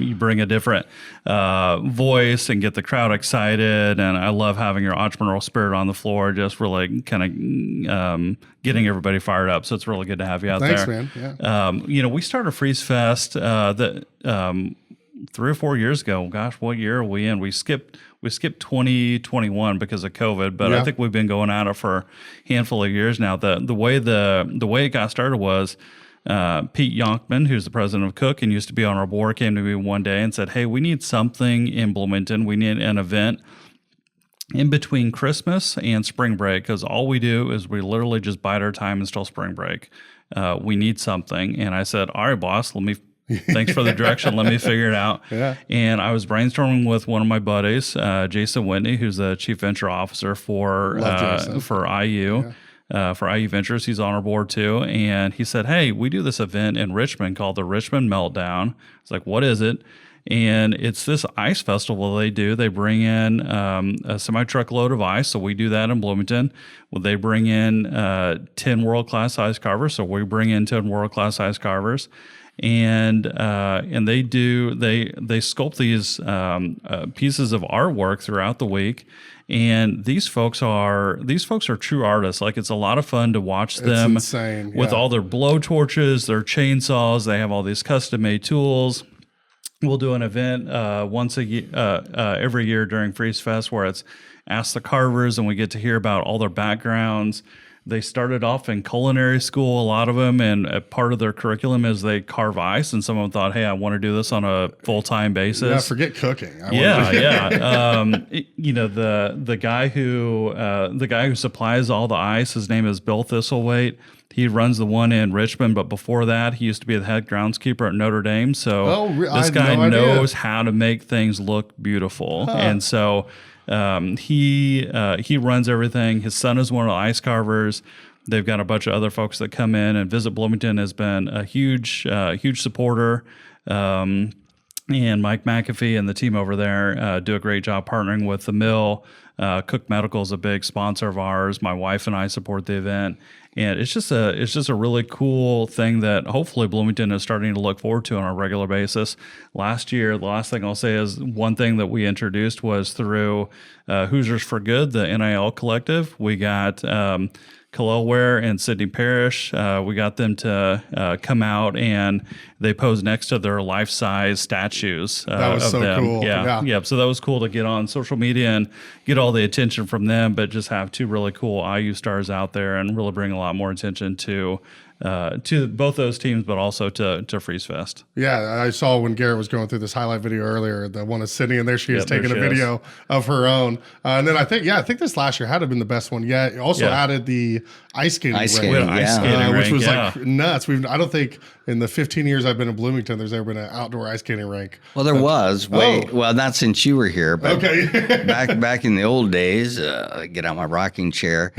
Speaker 4: You bring a different voice and get the crowd excited, and I love having your entrepreneurial spirit on the floor, just really kind of getting everybody fired up. So it's really good to have you out
Speaker 2: Thanks,
Speaker 4: there.
Speaker 2: man. Yeah.
Speaker 4: We started Freeze Fest 3 or 4 years ago. Gosh, what year are we in? We skipped 2021 because of COVID, but I think we've been going at it for a handful of years now. The way it got started was Pete Yonkman, who's the president of Cook and used to be on our board, came to me one day and said, "Hey, we need something in Bloomington. We need an event in between Christmas and spring break, because all we do is we literally just bide our time until spring break. We need something." And I said, "All right, boss, thanks for the direction. Let me figure it out."
Speaker 2: Yeah.
Speaker 4: And I was brainstorming with one of my buddies, Jason Whitney, who's the chief venture officer for IU. For IU Ventures. He's on our board too. And he said, "Hey, we do this event in Richmond called the Richmond Meltdown." It's like, "What is it?" And it's this ice festival they do. They bring in a semi-truckload of ice. So we do that in Bloomington. Well, they bring in 10 world-class ice carvers. So we bring in 10 world-class ice carvers. And they sculpt these pieces of artwork throughout the week. And these folks are true artists. Like, it's a lot of fun to watch them
Speaker 2: insane,
Speaker 4: with all their blow torches, their chainsaws. They have all these custom-made tools. We'll do an event once a year, every year during Freeze Fest, where it's Ask the Carvers, and we get to hear about all their backgrounds. They started off in culinary school, a lot of them, and a part of their curriculum is they carve ice. And some of them thought, "Hey, I want to do this on a full-time basis."
Speaker 2: Yeah, forget cooking.
Speaker 4: The guy who supplies all the ice, his name is Bill Thistlethwaite. He runs the one in Richmond, but before that, he used to be the head groundskeeper at Notre Dame. So this guy knows how to make things look beautiful, and so he runs everything. His son is one of the ice carvers. They've got a bunch of other folks that come in, and Visit Bloomington has been a huge supporter. And Mike McAfee and the team over there do a great job partnering with the mill. Cook Medical is a big sponsor of ours. My wife and I support the event, and it's just a really cool thing that hopefully Bloomington is starting to look forward to on a regular basis. Last year, the last thing I'll say is one thing that we introduced was through Hoosiers for Good, the NIL collective. We got Khalil Ware and Sydney Parrish. We got them to come out, and they posed next to their life-size statues
Speaker 2: that was
Speaker 4: of
Speaker 2: so
Speaker 4: them.
Speaker 2: cool.
Speaker 4: Yeah. So that was cool to get on social media and get all the attention from them, but just have two really cool IU stars out there and really bring a lot more attention to to both those teams, but also to Freeze Fest.
Speaker 2: Yeah, I saw when Garrett was going through this highlight video earlier, the one is Sydney, and there she is
Speaker 4: Yep, there
Speaker 2: taking a
Speaker 4: she
Speaker 2: video of her own. And then I think this last year had to have been the best one yet. It also added the ice skating
Speaker 1: Ice
Speaker 2: rink,
Speaker 1: skating,
Speaker 4: We had an ice
Speaker 1: yeah.
Speaker 4: skating
Speaker 2: which
Speaker 4: rink,
Speaker 2: was
Speaker 4: yeah.
Speaker 2: like nuts. I don't think in the 15 years I've been in Bloomington, there's ever been an outdoor ice skating rink.
Speaker 1: Well, there was. Well, not since you were here, but
Speaker 2: Okay.
Speaker 1: back in the old days, get out my rocking chair.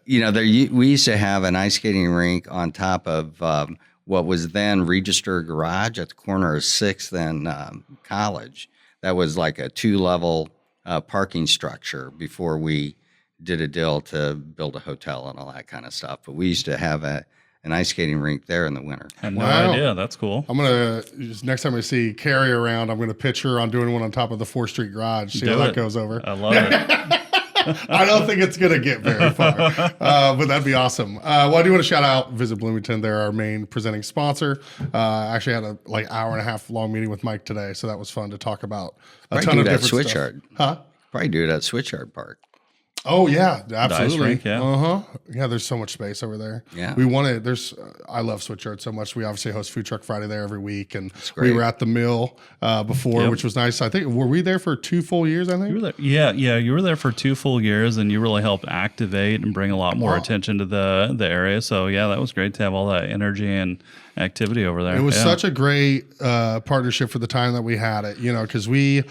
Speaker 1: We used to have an ice skating rink on top of what was then Register Garage at the corner of 6th and College. That was like a 2-level parking structure before we did a deal to build a hotel and all that kind of stuff. But we used to have an ice skating rink there in the winter.
Speaker 4: Had no
Speaker 2: Wow.
Speaker 4: idea. That's cool.
Speaker 2: I'm going to, next time I see Carrie around, I'm going to pitch her on doing one on top of the 4th Street Garage, see how
Speaker 4: Do
Speaker 2: that
Speaker 4: it.
Speaker 2: goes over.
Speaker 4: I love it.
Speaker 2: I don't think it's going to get very far, but that'd be awesome. Well, I do want to shout out Visit Bloomington. They're our main presenting sponsor. Actually had a hour and a half long meeting with Mike today, so that was fun to talk about a ton of different stuff. Huh?
Speaker 1: Probably do it at Switchyard Park.
Speaker 2: Oh yeah, absolutely.
Speaker 4: rink, yeah.
Speaker 2: Yeah, there's so much space over there.
Speaker 1: Yeah.
Speaker 2: We want to. I love Switchyard so much. We obviously host Food Truck Friday there every week, and we
Speaker 1: great.
Speaker 2: were at the mill before,
Speaker 4: Yep.
Speaker 2: which was nice. I think were we there for 2 full years? I think.
Speaker 4: You were there, yeah. You were there for 2 full years, and you really helped activate and bring a lot more attention to the area. So yeah, that was great to have all that energy and activity over there.
Speaker 2: It was
Speaker 4: Yeah.
Speaker 2: such a great partnership for the time that we had it, because we,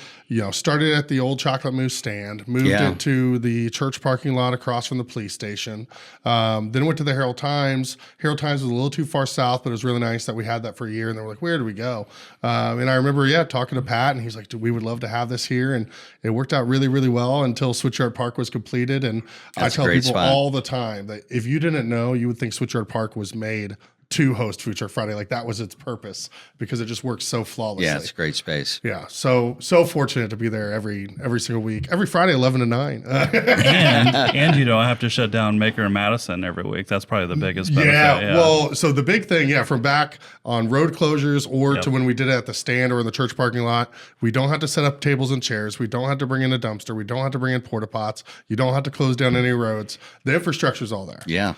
Speaker 2: started at the old Chocolate Mousse stand, moved
Speaker 1: Yeah.
Speaker 2: it to the church parking lot across from the police station, then went to the Herald Times. Herald Times was a little too far south, but it was really nice that we had that for a year. And they were like, where do we go? And I remember, talking to Pat, and he's like, we would love to have this here. And it worked out really, really well until Switchyard Park was completed. And
Speaker 1: That's
Speaker 2: I tell
Speaker 1: a great
Speaker 2: people
Speaker 1: spot.
Speaker 2: all the time that if you didn't know, you would think Switchyard Park was made to host Food Truck Friday. Like that was its purpose because it just works so flawlessly.
Speaker 1: Yeah, it's a great space.
Speaker 2: Yeah, so fortunate to be there every single week, every Friday, 11 to 9.
Speaker 4: and you don't have to shut down Maker and Madison every week. That's probably the biggest benefit.
Speaker 2: Yeah, well, so the big thing, from back on road closures or to when we did it at the stand or in the church parking lot, we don't have to set up tables and chairs. We don't have to bring in a dumpster. We don't have to bring in porta pots. You don't have to close down any roads. The infrastructure's all there.
Speaker 1: Yeah.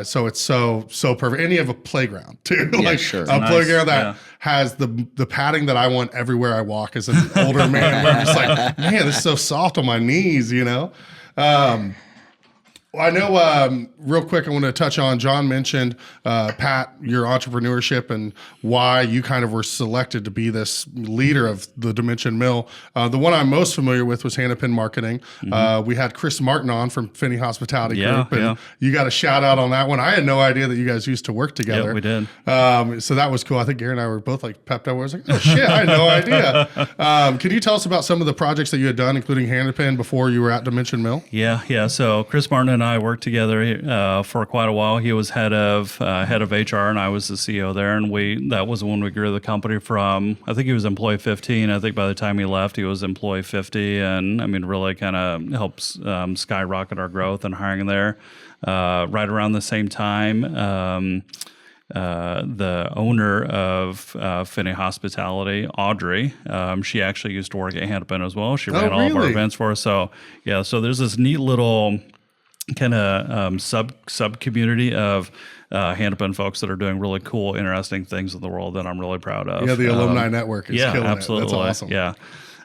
Speaker 2: So it's so perfect. And you have a playground too,
Speaker 1: sure.
Speaker 2: a
Speaker 4: Nice,
Speaker 2: playground that
Speaker 4: yeah.
Speaker 2: has the padding that I want everywhere I walk as an older man. Where I'm just like, man, this is so soft on my knees, Well, I know, real quick, I want to touch on, John mentioned, Pat, your entrepreneurship and why you kind of were selected to be this leader of the Dimension Mill. The one I'm most familiar with was Hannah-Pin Marketing. We had Chris Martin on from Finney Hospitality
Speaker 4: Yeah,
Speaker 2: Group, and
Speaker 4: yeah.
Speaker 2: you got a shout out on that one. I had no idea that you guys used to work together.
Speaker 4: Yeah, we did.
Speaker 2: So that was cool. I think Gary and I were both like pepped up. I was like, oh shit, I had no idea. Can you tell us about some of the projects that you had done, including Hannah-Pin, before you were at Dimension Mill?
Speaker 4: Yeah. So Chris Martin and I worked together for quite a while. He was head of HR, and I was the CEO there. And that was when we grew the company from, I think he was employee 15. I think by the time he left, he was employee 50, and really kind of helps skyrocket our growth and hiring there. Right around the same time, the owner of Finney Hospitality, Audrey, she actually used to work at Hannah-Pin as well. She ran all of our
Speaker 2: really?
Speaker 4: events for us. So there's this neat little kind of sub community of Hannah-Pin folks that are doing really cool, interesting things in the world that I'm really proud of.
Speaker 2: Yeah, the alumni network is killing
Speaker 4: absolutely.
Speaker 2: it. That's awesome.
Speaker 4: Yeah.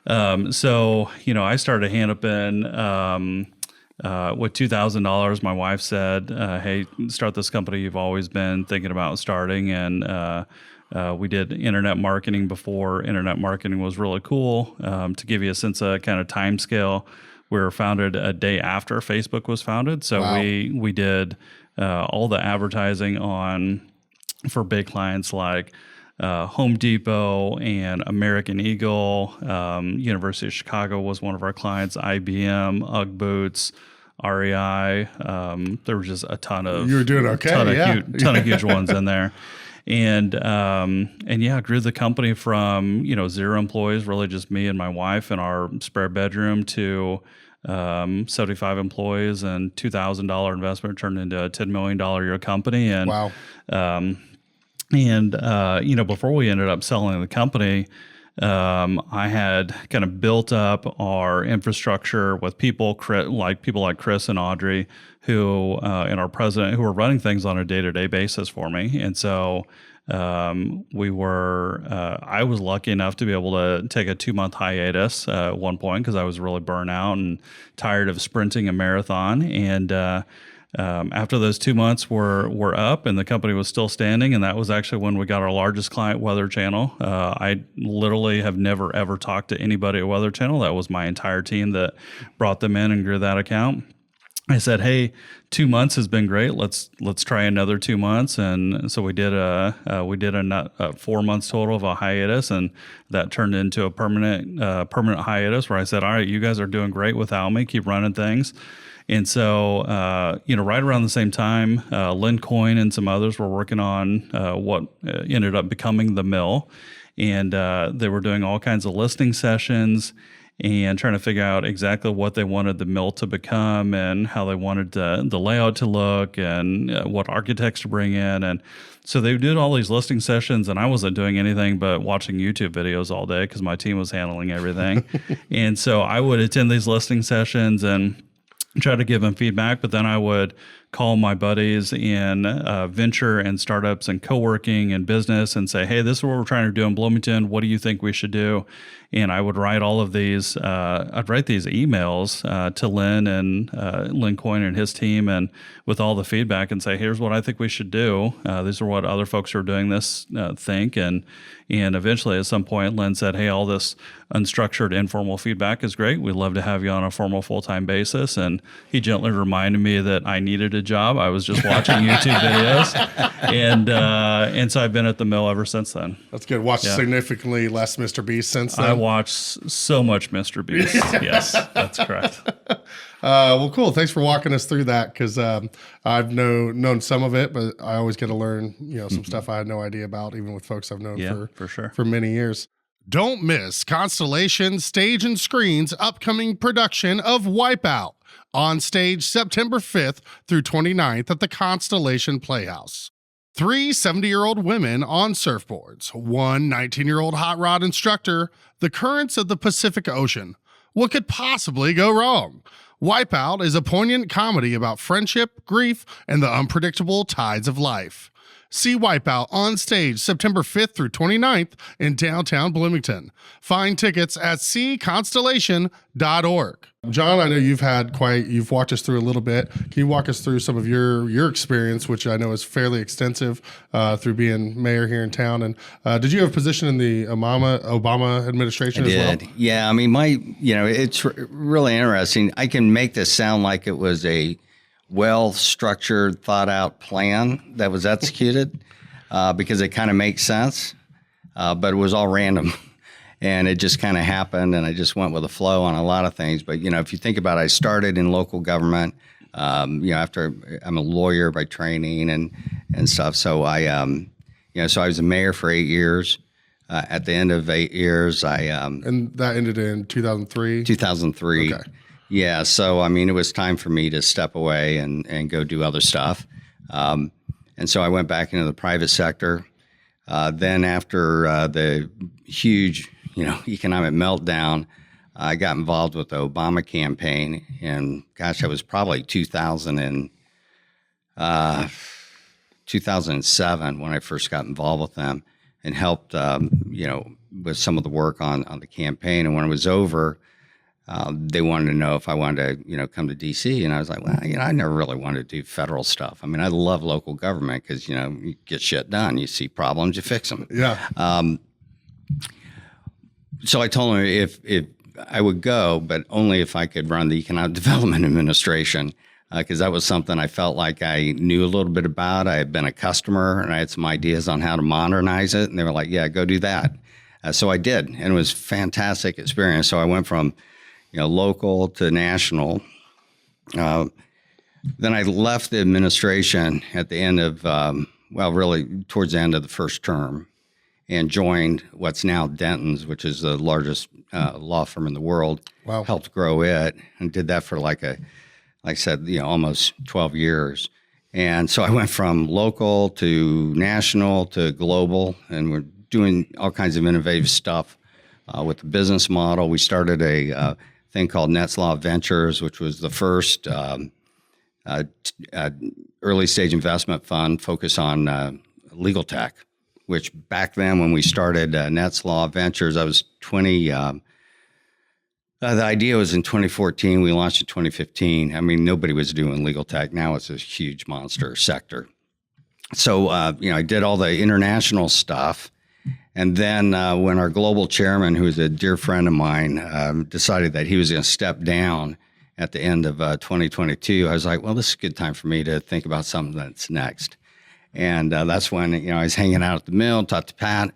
Speaker 4: I started Hannah-Pin with $2,000. My wife said, hey, start this company you've always been thinking about starting. And we did internet marketing before internet marketing was really cool. To give you a sense of kind of time scale, we were founded a day after Facebook was founded. So
Speaker 2: Wow.
Speaker 4: we did all the advertising for big clients like Home Depot and American Eagle. University of Chicago was one of our clients, IBM, UGG Boots, REI. There was just a ton of
Speaker 2: You were doing okay, yeah.
Speaker 4: ton of huge ones in there. And grew the company from 0 employees, really just me and my wife in our spare bedroom, to 75 employees and $2,000 investment turned into a $10 million a year company. And
Speaker 2: Wow.
Speaker 4: before we ended up selling the company, I had kind of built up our infrastructure with people like Chris and Audrey, who and our president, who were running things on a day-to-day basis for me. And so I was lucky enough to be able to take a 2-month hiatus at one point because I was really burnt out and tired of sprinting a marathon. And after those 2 months were up and the company was still standing, and that was actually when we got our largest client, Weather Channel. I literally have never, ever talked to anybody at Weather Channel. That was my entire team that brought them in and grew that account. I said, hey, 2 months has been great. Let's try another 2 months. And so we did a 4 months total of a hiatus, and that turned into a permanent hiatus where I said, all right, you guys are doing great without me. Keep running things. And so, right around the same time, Lynn Coyne and some others were working on what ended up becoming The Mill. And they were doing all kinds of listening sessions and trying to figure out exactly what they wanted the mill to become and how they wanted the layout to look and what architects to bring in. And so they did all these listening sessions, and I wasn't doing anything but watching YouTube videos all day because my team was handling everything. And so I would attend these listening sessions and try to give them feedback, but then I would call my buddies in venture and startups and co-working and business and say, hey, this is what we're trying to do in Bloomington. What do you think we should do? And I would write all of these, I'd write these emails to Lynn and Lynn Coyne and his team, and with all the feedback, and say, here's what I think we should do. These are what other folks who are doing this think. And eventually at some point, Lynn said, hey, all this unstructured, informal feedback is great. We'd love to have you on a formal full-time basis. And he gently reminded me that I needed a job. I was just watching YouTube videos. And so I've been at the mill ever since then.
Speaker 2: That's good. Watched significantly less Mr. Beast since then.
Speaker 4: I watched so much Mr. Beast. Yes, that's correct.
Speaker 2: Well, cool. Thanks for walking us through that, because I've known some of it, but I always get to learn some stuff I had no idea about, even with folks I've known
Speaker 4: for sure
Speaker 2: for many years. Don't miss Constellation Stage and Screen's upcoming production of Wipeout on stage September 5th through 29th at the Constellation Playhouse. 3 70-year-old women on surfboards, 1 19-year-old hot rod instructor, the currents of the Pacific Ocean. What could possibly go wrong? Wipeout is a poignant comedy about friendship, grief, and the unpredictable tides of life. See Wipeout on stage September 5th through 29th in downtown Bloomington. Find tickets at cconstellation.org. John, I know you've walked us through a little bit. Can you walk us through some of your experience, which I know is fairly extensive through being mayor here in town? And did you have a position in the Obama administration as well?
Speaker 1: Yeah, I mean, it's really interesting. I can make this sound like it was a well-structured, thought-out plan that was executed because it kind of makes sense, but it was all random. And it just kind of happened, and I just went with the flow on a lot of things. But, if you think about it, I started in local government, after I'm a lawyer by training and stuff. So so I was a mayor for 8 years. At the end of 8 years,
Speaker 2: and that ended in 2003?
Speaker 1: 2003.
Speaker 2: Okay.
Speaker 1: Yeah, so it was time for me to step away and go do other stuff. And so I went back into the private sector. Then after the huge, economic meltdown, I got involved with the Obama campaign. And gosh, that was probably 2007 when I first got involved with them and helped, with some of the work on the campaign. And when it was over, they wanted to know if I wanted to, come to D.C. And I was like, well, I never really wanted to do federal stuff. I mean, I love local government because, you get shit done. You see problems, you fix them.
Speaker 2: Yeah.
Speaker 1: So I told him if I would go, but only if I could run the Economic Development Administration, because that was something I felt like I knew a little bit about. I had been a customer, and I had some ideas on how to modernize it. And they were like, yeah, go do that. So I did, and it was a fantastic experience. So I went from local to national. Then I left the administration at the end of, really towards the end of the first term, and joined what's now Denton's, which is the largest law firm in the world.
Speaker 2: Wow.
Speaker 1: Helped grow it and did that for like I said, almost 12 years. And so I went from local to national to global, and we're doing all kinds of innovative stuff with the business model. We started a thing called Netzlaw Ventures, which was the first early stage investment fund focused on legal tech, which back then when we started Netzlaw Ventures, I was 20. The idea was in 2014. We launched in 2015. I mean, nobody was doing legal tech. Now it's a huge monster sector. So, I did all the international stuff. And then when our global chairman, who's a dear friend of mine, decided that he was going to step down at the end of 2022, I was like, well, this is a good time for me to think about something that's next. And that's when, I was hanging out at the mill, talked to Pat,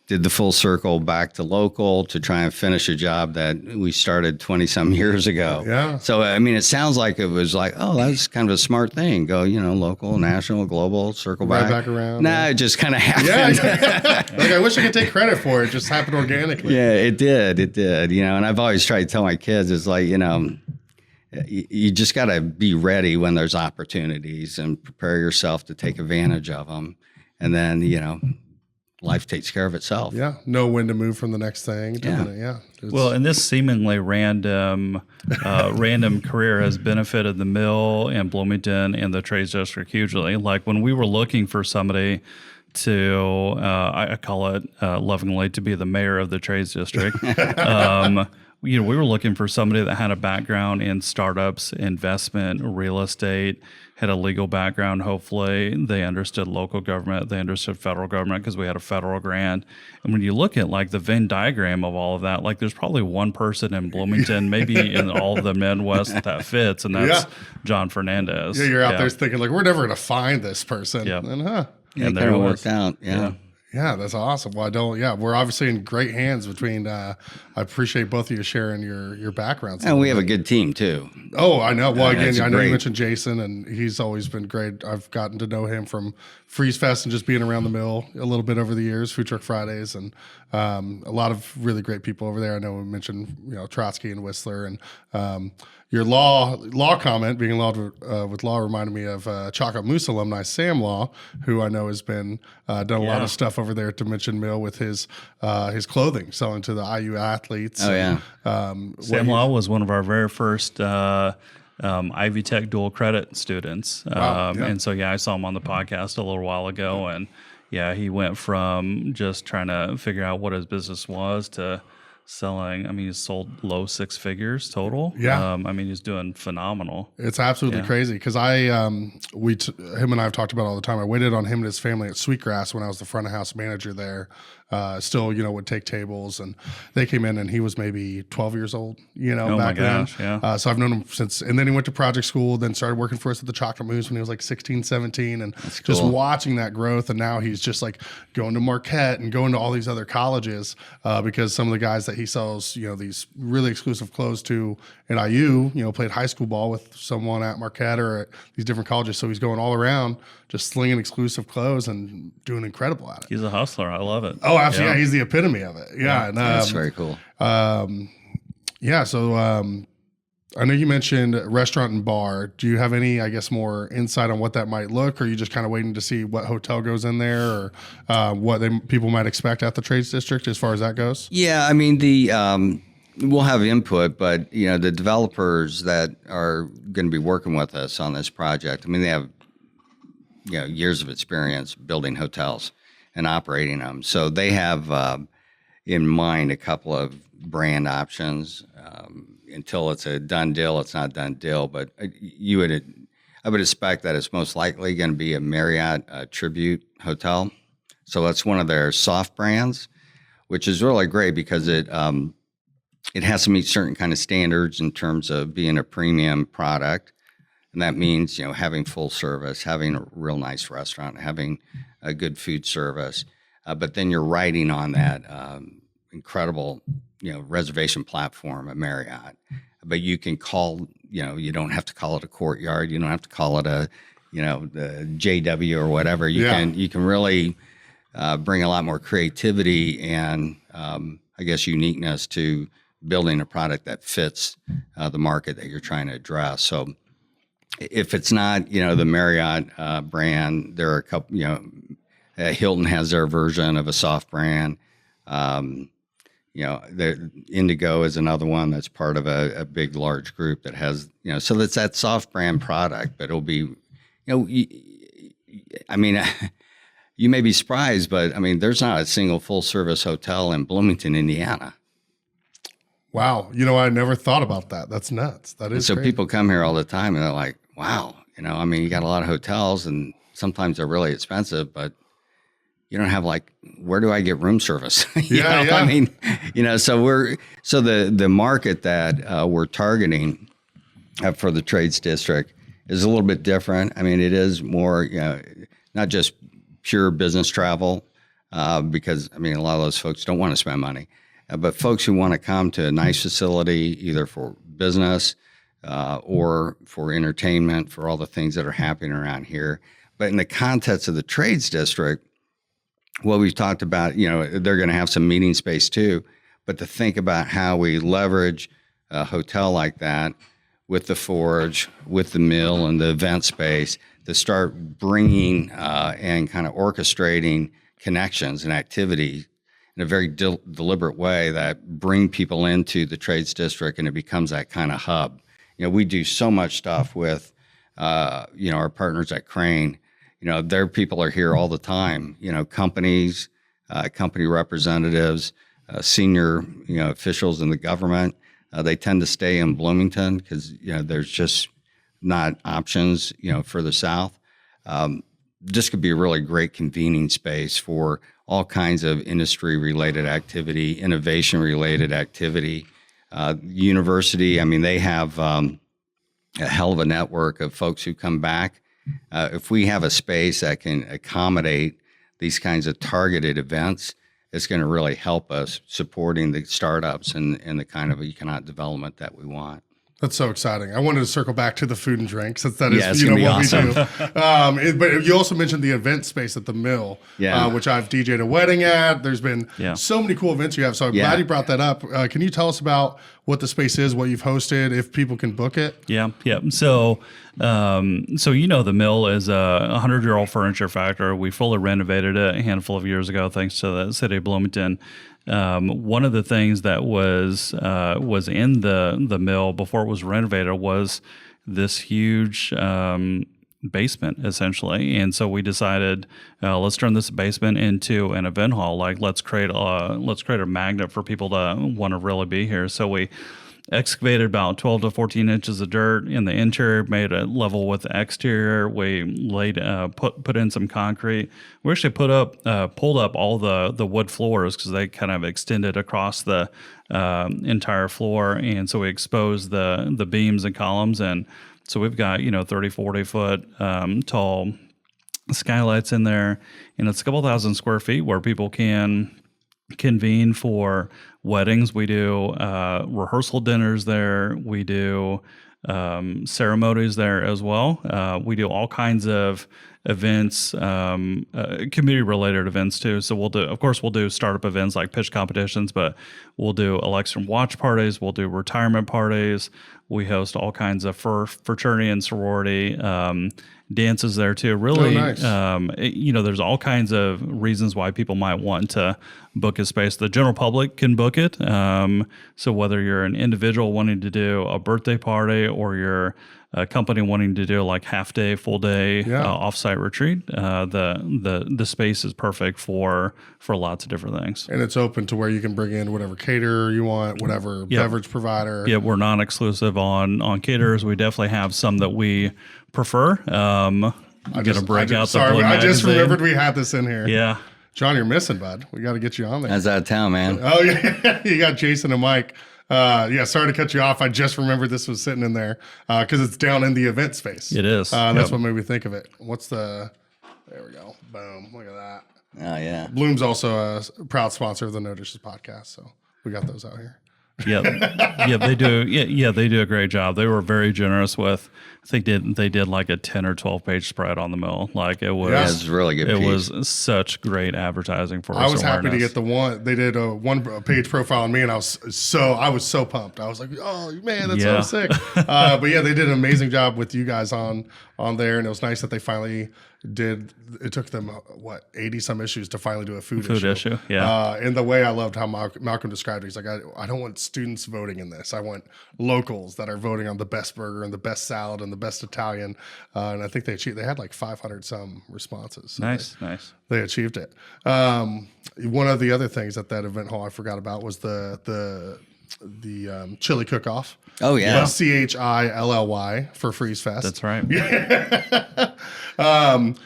Speaker 1: did the full circle back to local to try and finish a job that we started 20 some years ago.
Speaker 2: Yeah.
Speaker 1: So, I mean, it sounds like it was like, oh, that's kind of a smart thing. Go, local, national, global, circle back
Speaker 2: around.
Speaker 1: Nah, it just kind of happened.
Speaker 2: Yeah. Like, I wish I could take credit for it. It just happened organically.
Speaker 1: Yeah, it did. And I've always tried to tell my kids, it's like, you just got to be ready when there's opportunities and prepare yourself to take advantage of them. And then, life takes care of itself.
Speaker 2: Yeah. Know when to move from the next thing. Yeah.
Speaker 4: Well, and this seemingly random career has benefited the mill and Bloomington and the trades district hugely. Like when we were looking for somebody to, I call it lovingly, to be the mayor of the trades district. We were looking for somebody that had a background in startups, investment, real estate, had a legal background. Hopefully they understood local government, they understood federal government because we had a federal grant. And when you look at like the Venn diagram of all of that, like there's probably one person in Bloomington, maybe in all of the Midwest that fits, and that's John Fernandez.
Speaker 2: Yeah, you're out there thinking like, we're never going to find this person.
Speaker 4: Yep.
Speaker 2: And
Speaker 1: And there it worked out. Yeah.
Speaker 2: Yeah, that's awesome. Well, we're obviously in great hands between, I appreciate both of you sharing your backgrounds.
Speaker 1: And we have a good team too.
Speaker 2: Oh, I know. Well, again, I know
Speaker 1: great.
Speaker 2: you mentioned Jason, and he's always been great. I've gotten to know him from Freeze Fest and just being around the mill a little bit over the years, Food Truck Fridays, and a lot of really great people over there. I know we mentioned, Trotsky and Whistler, and your law comment, being involved with law, reminded me of Chocolate Moose alumni Sam Law, who I know has been done a lot of stuff over there at Dimension Mill with his clothing, selling to the IU athletes.
Speaker 1: Oh, yeah.
Speaker 4: Sam Law was one of our very first Ivy Tech dual credit students.
Speaker 2: Wow, yeah.
Speaker 4: And so, I saw him on the podcast a little while ago. And he went from just trying to figure out what his business was to selling. I mean, he's sold low six figures total.
Speaker 2: Yeah.
Speaker 4: He's doing phenomenal.
Speaker 2: It's absolutely crazy because him and I have talked about it all the time. I waited on him and his family at Sweetgrass when I was the front of house manager there. Still, would take tables, and they came in and he was maybe 12 years old, back then.
Speaker 4: Yeah.
Speaker 2: So I've known him since, and then he went to project school, then started working for us at the Chocolate Moose when he was like 16, 17, and just watching that growth. And now he's just like going to Marquette and going to all these other colleges because some of the guys that he sells, these really exclusive clothes to at IU, played high school ball with someone at Marquette or at these different colleges. So he's going all around just slinging exclusive clothes and doing incredible at it.
Speaker 4: He's a hustler. I love it.
Speaker 2: Oh, absolutely. Yeah, he's the epitome of it. Yeah. And,
Speaker 1: That's very cool.
Speaker 2: So I know you mentioned restaurant and bar. Do you have any, more insight on what that might look, or are you just kind of waiting to see what hotel goes in there, or what people might expect at the trades district as far as that goes?
Speaker 1: Yeah, I mean, we'll have input, but the developers that are going to be working with us on this project, I mean, they have years of experience building hotels and operating them. So they have in mind a couple of brand options. Until it's a done deal, it's not a done deal. But I would expect that it's most likely going to be a Marriott Tribute Hotel. So that's one of their soft brands, which is really great because it has to meet certain kind of standards in terms of being a premium product. And that means, having full service, having a real nice restaurant, having a good food service. But then you're riding on that incredible, reservation platform at Marriott. But you can call, you don't have to call it a Courtyard. You don't have to call it the JW or whatever. You can really bring a lot more creativity and, uniqueness to building a product that fits the market that you're trying to address. So if it's not, the Marriott brand, there are a couple, Hilton has their version of a soft brand. Indigo is another one that's part of a big, large group that has, so that's that soft brand product, but it'll be, I mean, you may be surprised, but I mean, there's not a single full service hotel in Bloomington, Indiana.
Speaker 2: Wow. I never thought about that. That's nuts. That is
Speaker 1: so
Speaker 2: crazy.
Speaker 1: People come here all the time and they're like, wow, I mean, you got a lot of hotels and sometimes they're really expensive, but you don't have where do I get room service?
Speaker 2: Yeah.
Speaker 1: I mean, so the market that we're targeting for the trades district is a little bit different. I mean, it is more, not just pure business travel, because I mean, a lot of those folks don't want to spend money, but folks who want to come to a nice facility, either for business or for entertainment, for all the things that are happening around here. But in the context of the trades district, what we've talked about, they're going to have some meeting space too, but to think about how we leverage a hotel like that with the Forge, with the mill and the event space to start bringing and kind of orchestrating connections and activity in a very deliberate way that bring people into the trades district, and it becomes that kind of hub. We do so much stuff with, our partners at Crane. Their people are here all the time, companies, company representatives, senior, officials in the government. They tend to stay in Bloomington because, there's just not options, further south. This could be a really great convening space for all kinds of industry-related activity, innovation-related activity. University, I mean, they have a hell of a network of folks who come back. If we have a space that can accommodate these kinds of targeted events, it's going to really help us supporting the startups and the kind of economic development that we want.
Speaker 2: That's so exciting. I wanted to circle back to the food and drink, since that is
Speaker 1: it's gonna be
Speaker 2: what
Speaker 1: awesome.
Speaker 2: we do. But you also mentioned the event space at the mill, which I've DJ'd a wedding at. There's been so many cool events you have. So I'm glad you brought that up. Can you tell us about what the space is, what you've hosted, if people can book it?
Speaker 4: Yeah. So the mill is a 100-year-old furniture factory. We fully renovated it a handful of years ago, thanks to the city of Bloomington. One of the things that was in the mill before it was renovated was this huge basement, essentially. And so we decided, let's turn this basement into an event hall. Let's create a magnet for people to want to really be here. So we excavated about 12 to 14 inches of dirt in the interior, made it level with the exterior. We laid put in some concrete. We actually pulled up all the wood floors because they kind of extended across the entire floor, and so we exposed the beams and columns, and so we've got 30, 40 foot tall skylights in there, and it's a couple thousand square feet where people can convene for weddings. We do rehearsal dinners there. We do ceremonies there as well. We do all kinds of events, community related events too. So we'll do startup events like pitch competitions, but we'll do election watch parties. We'll do retirement parties. We host all kinds of fraternity and sorority dances there too. Really,
Speaker 2: nice.
Speaker 4: There's all kinds of reasons why people might want to book a space. The general public can book it. So whether you're an individual wanting to do a birthday party or you're a company wanting to do like half day, full day offsite retreat, the space is perfect for lots of different things.
Speaker 2: And it's open to where you can bring in whatever caterer you want, whatever beverage provider.
Speaker 4: Yeah, we're non-exclusive on caterers. We definitely have some that we prefer. I just
Speaker 2: remembered we had this in here.
Speaker 4: Yeah.
Speaker 2: John, you're missing, bud. We got to get you on there.
Speaker 1: That's out of town, man.
Speaker 2: Oh, yeah. You got Jason and Mike. Sorry to cut you off. I just remembered this was sitting in there because it's down in the event space.
Speaker 4: It is.
Speaker 2: That's what made me think of it. There we go. Boom. Look at that.
Speaker 1: Oh, yeah.
Speaker 2: Bloom's also a proud sponsor of the No Dishes podcast, so we got those out here.
Speaker 4: Yeah, they do. Yeah, they do a great job. They were very generous with. I think they did like a 10 or 12 page spread on the mill. Like it was.
Speaker 1: Yeah, it's really good.
Speaker 4: It was such great advertising for us.
Speaker 2: I was happy to get the one. They did a one page profile on me, and I was so pumped. I was like, oh man, that's so sick. But yeah, they did an amazing job with you guys on there, and it was nice that they finally it took them, 80 some issues to finally do a food
Speaker 4: issue. Yeah.
Speaker 2: And the way I loved how Malcolm described it, he's like, I don't want students voting in this. I want locals that are voting on the best burger and the best salad and the best Italian. And I think they had like 500 some responses. So
Speaker 4: nice.
Speaker 2: They achieved it. One of the other things at that event hall I forgot about was the chili cook-off.
Speaker 1: Oh yeah,
Speaker 2: CHILLY for Freeze Fest.
Speaker 4: That's right.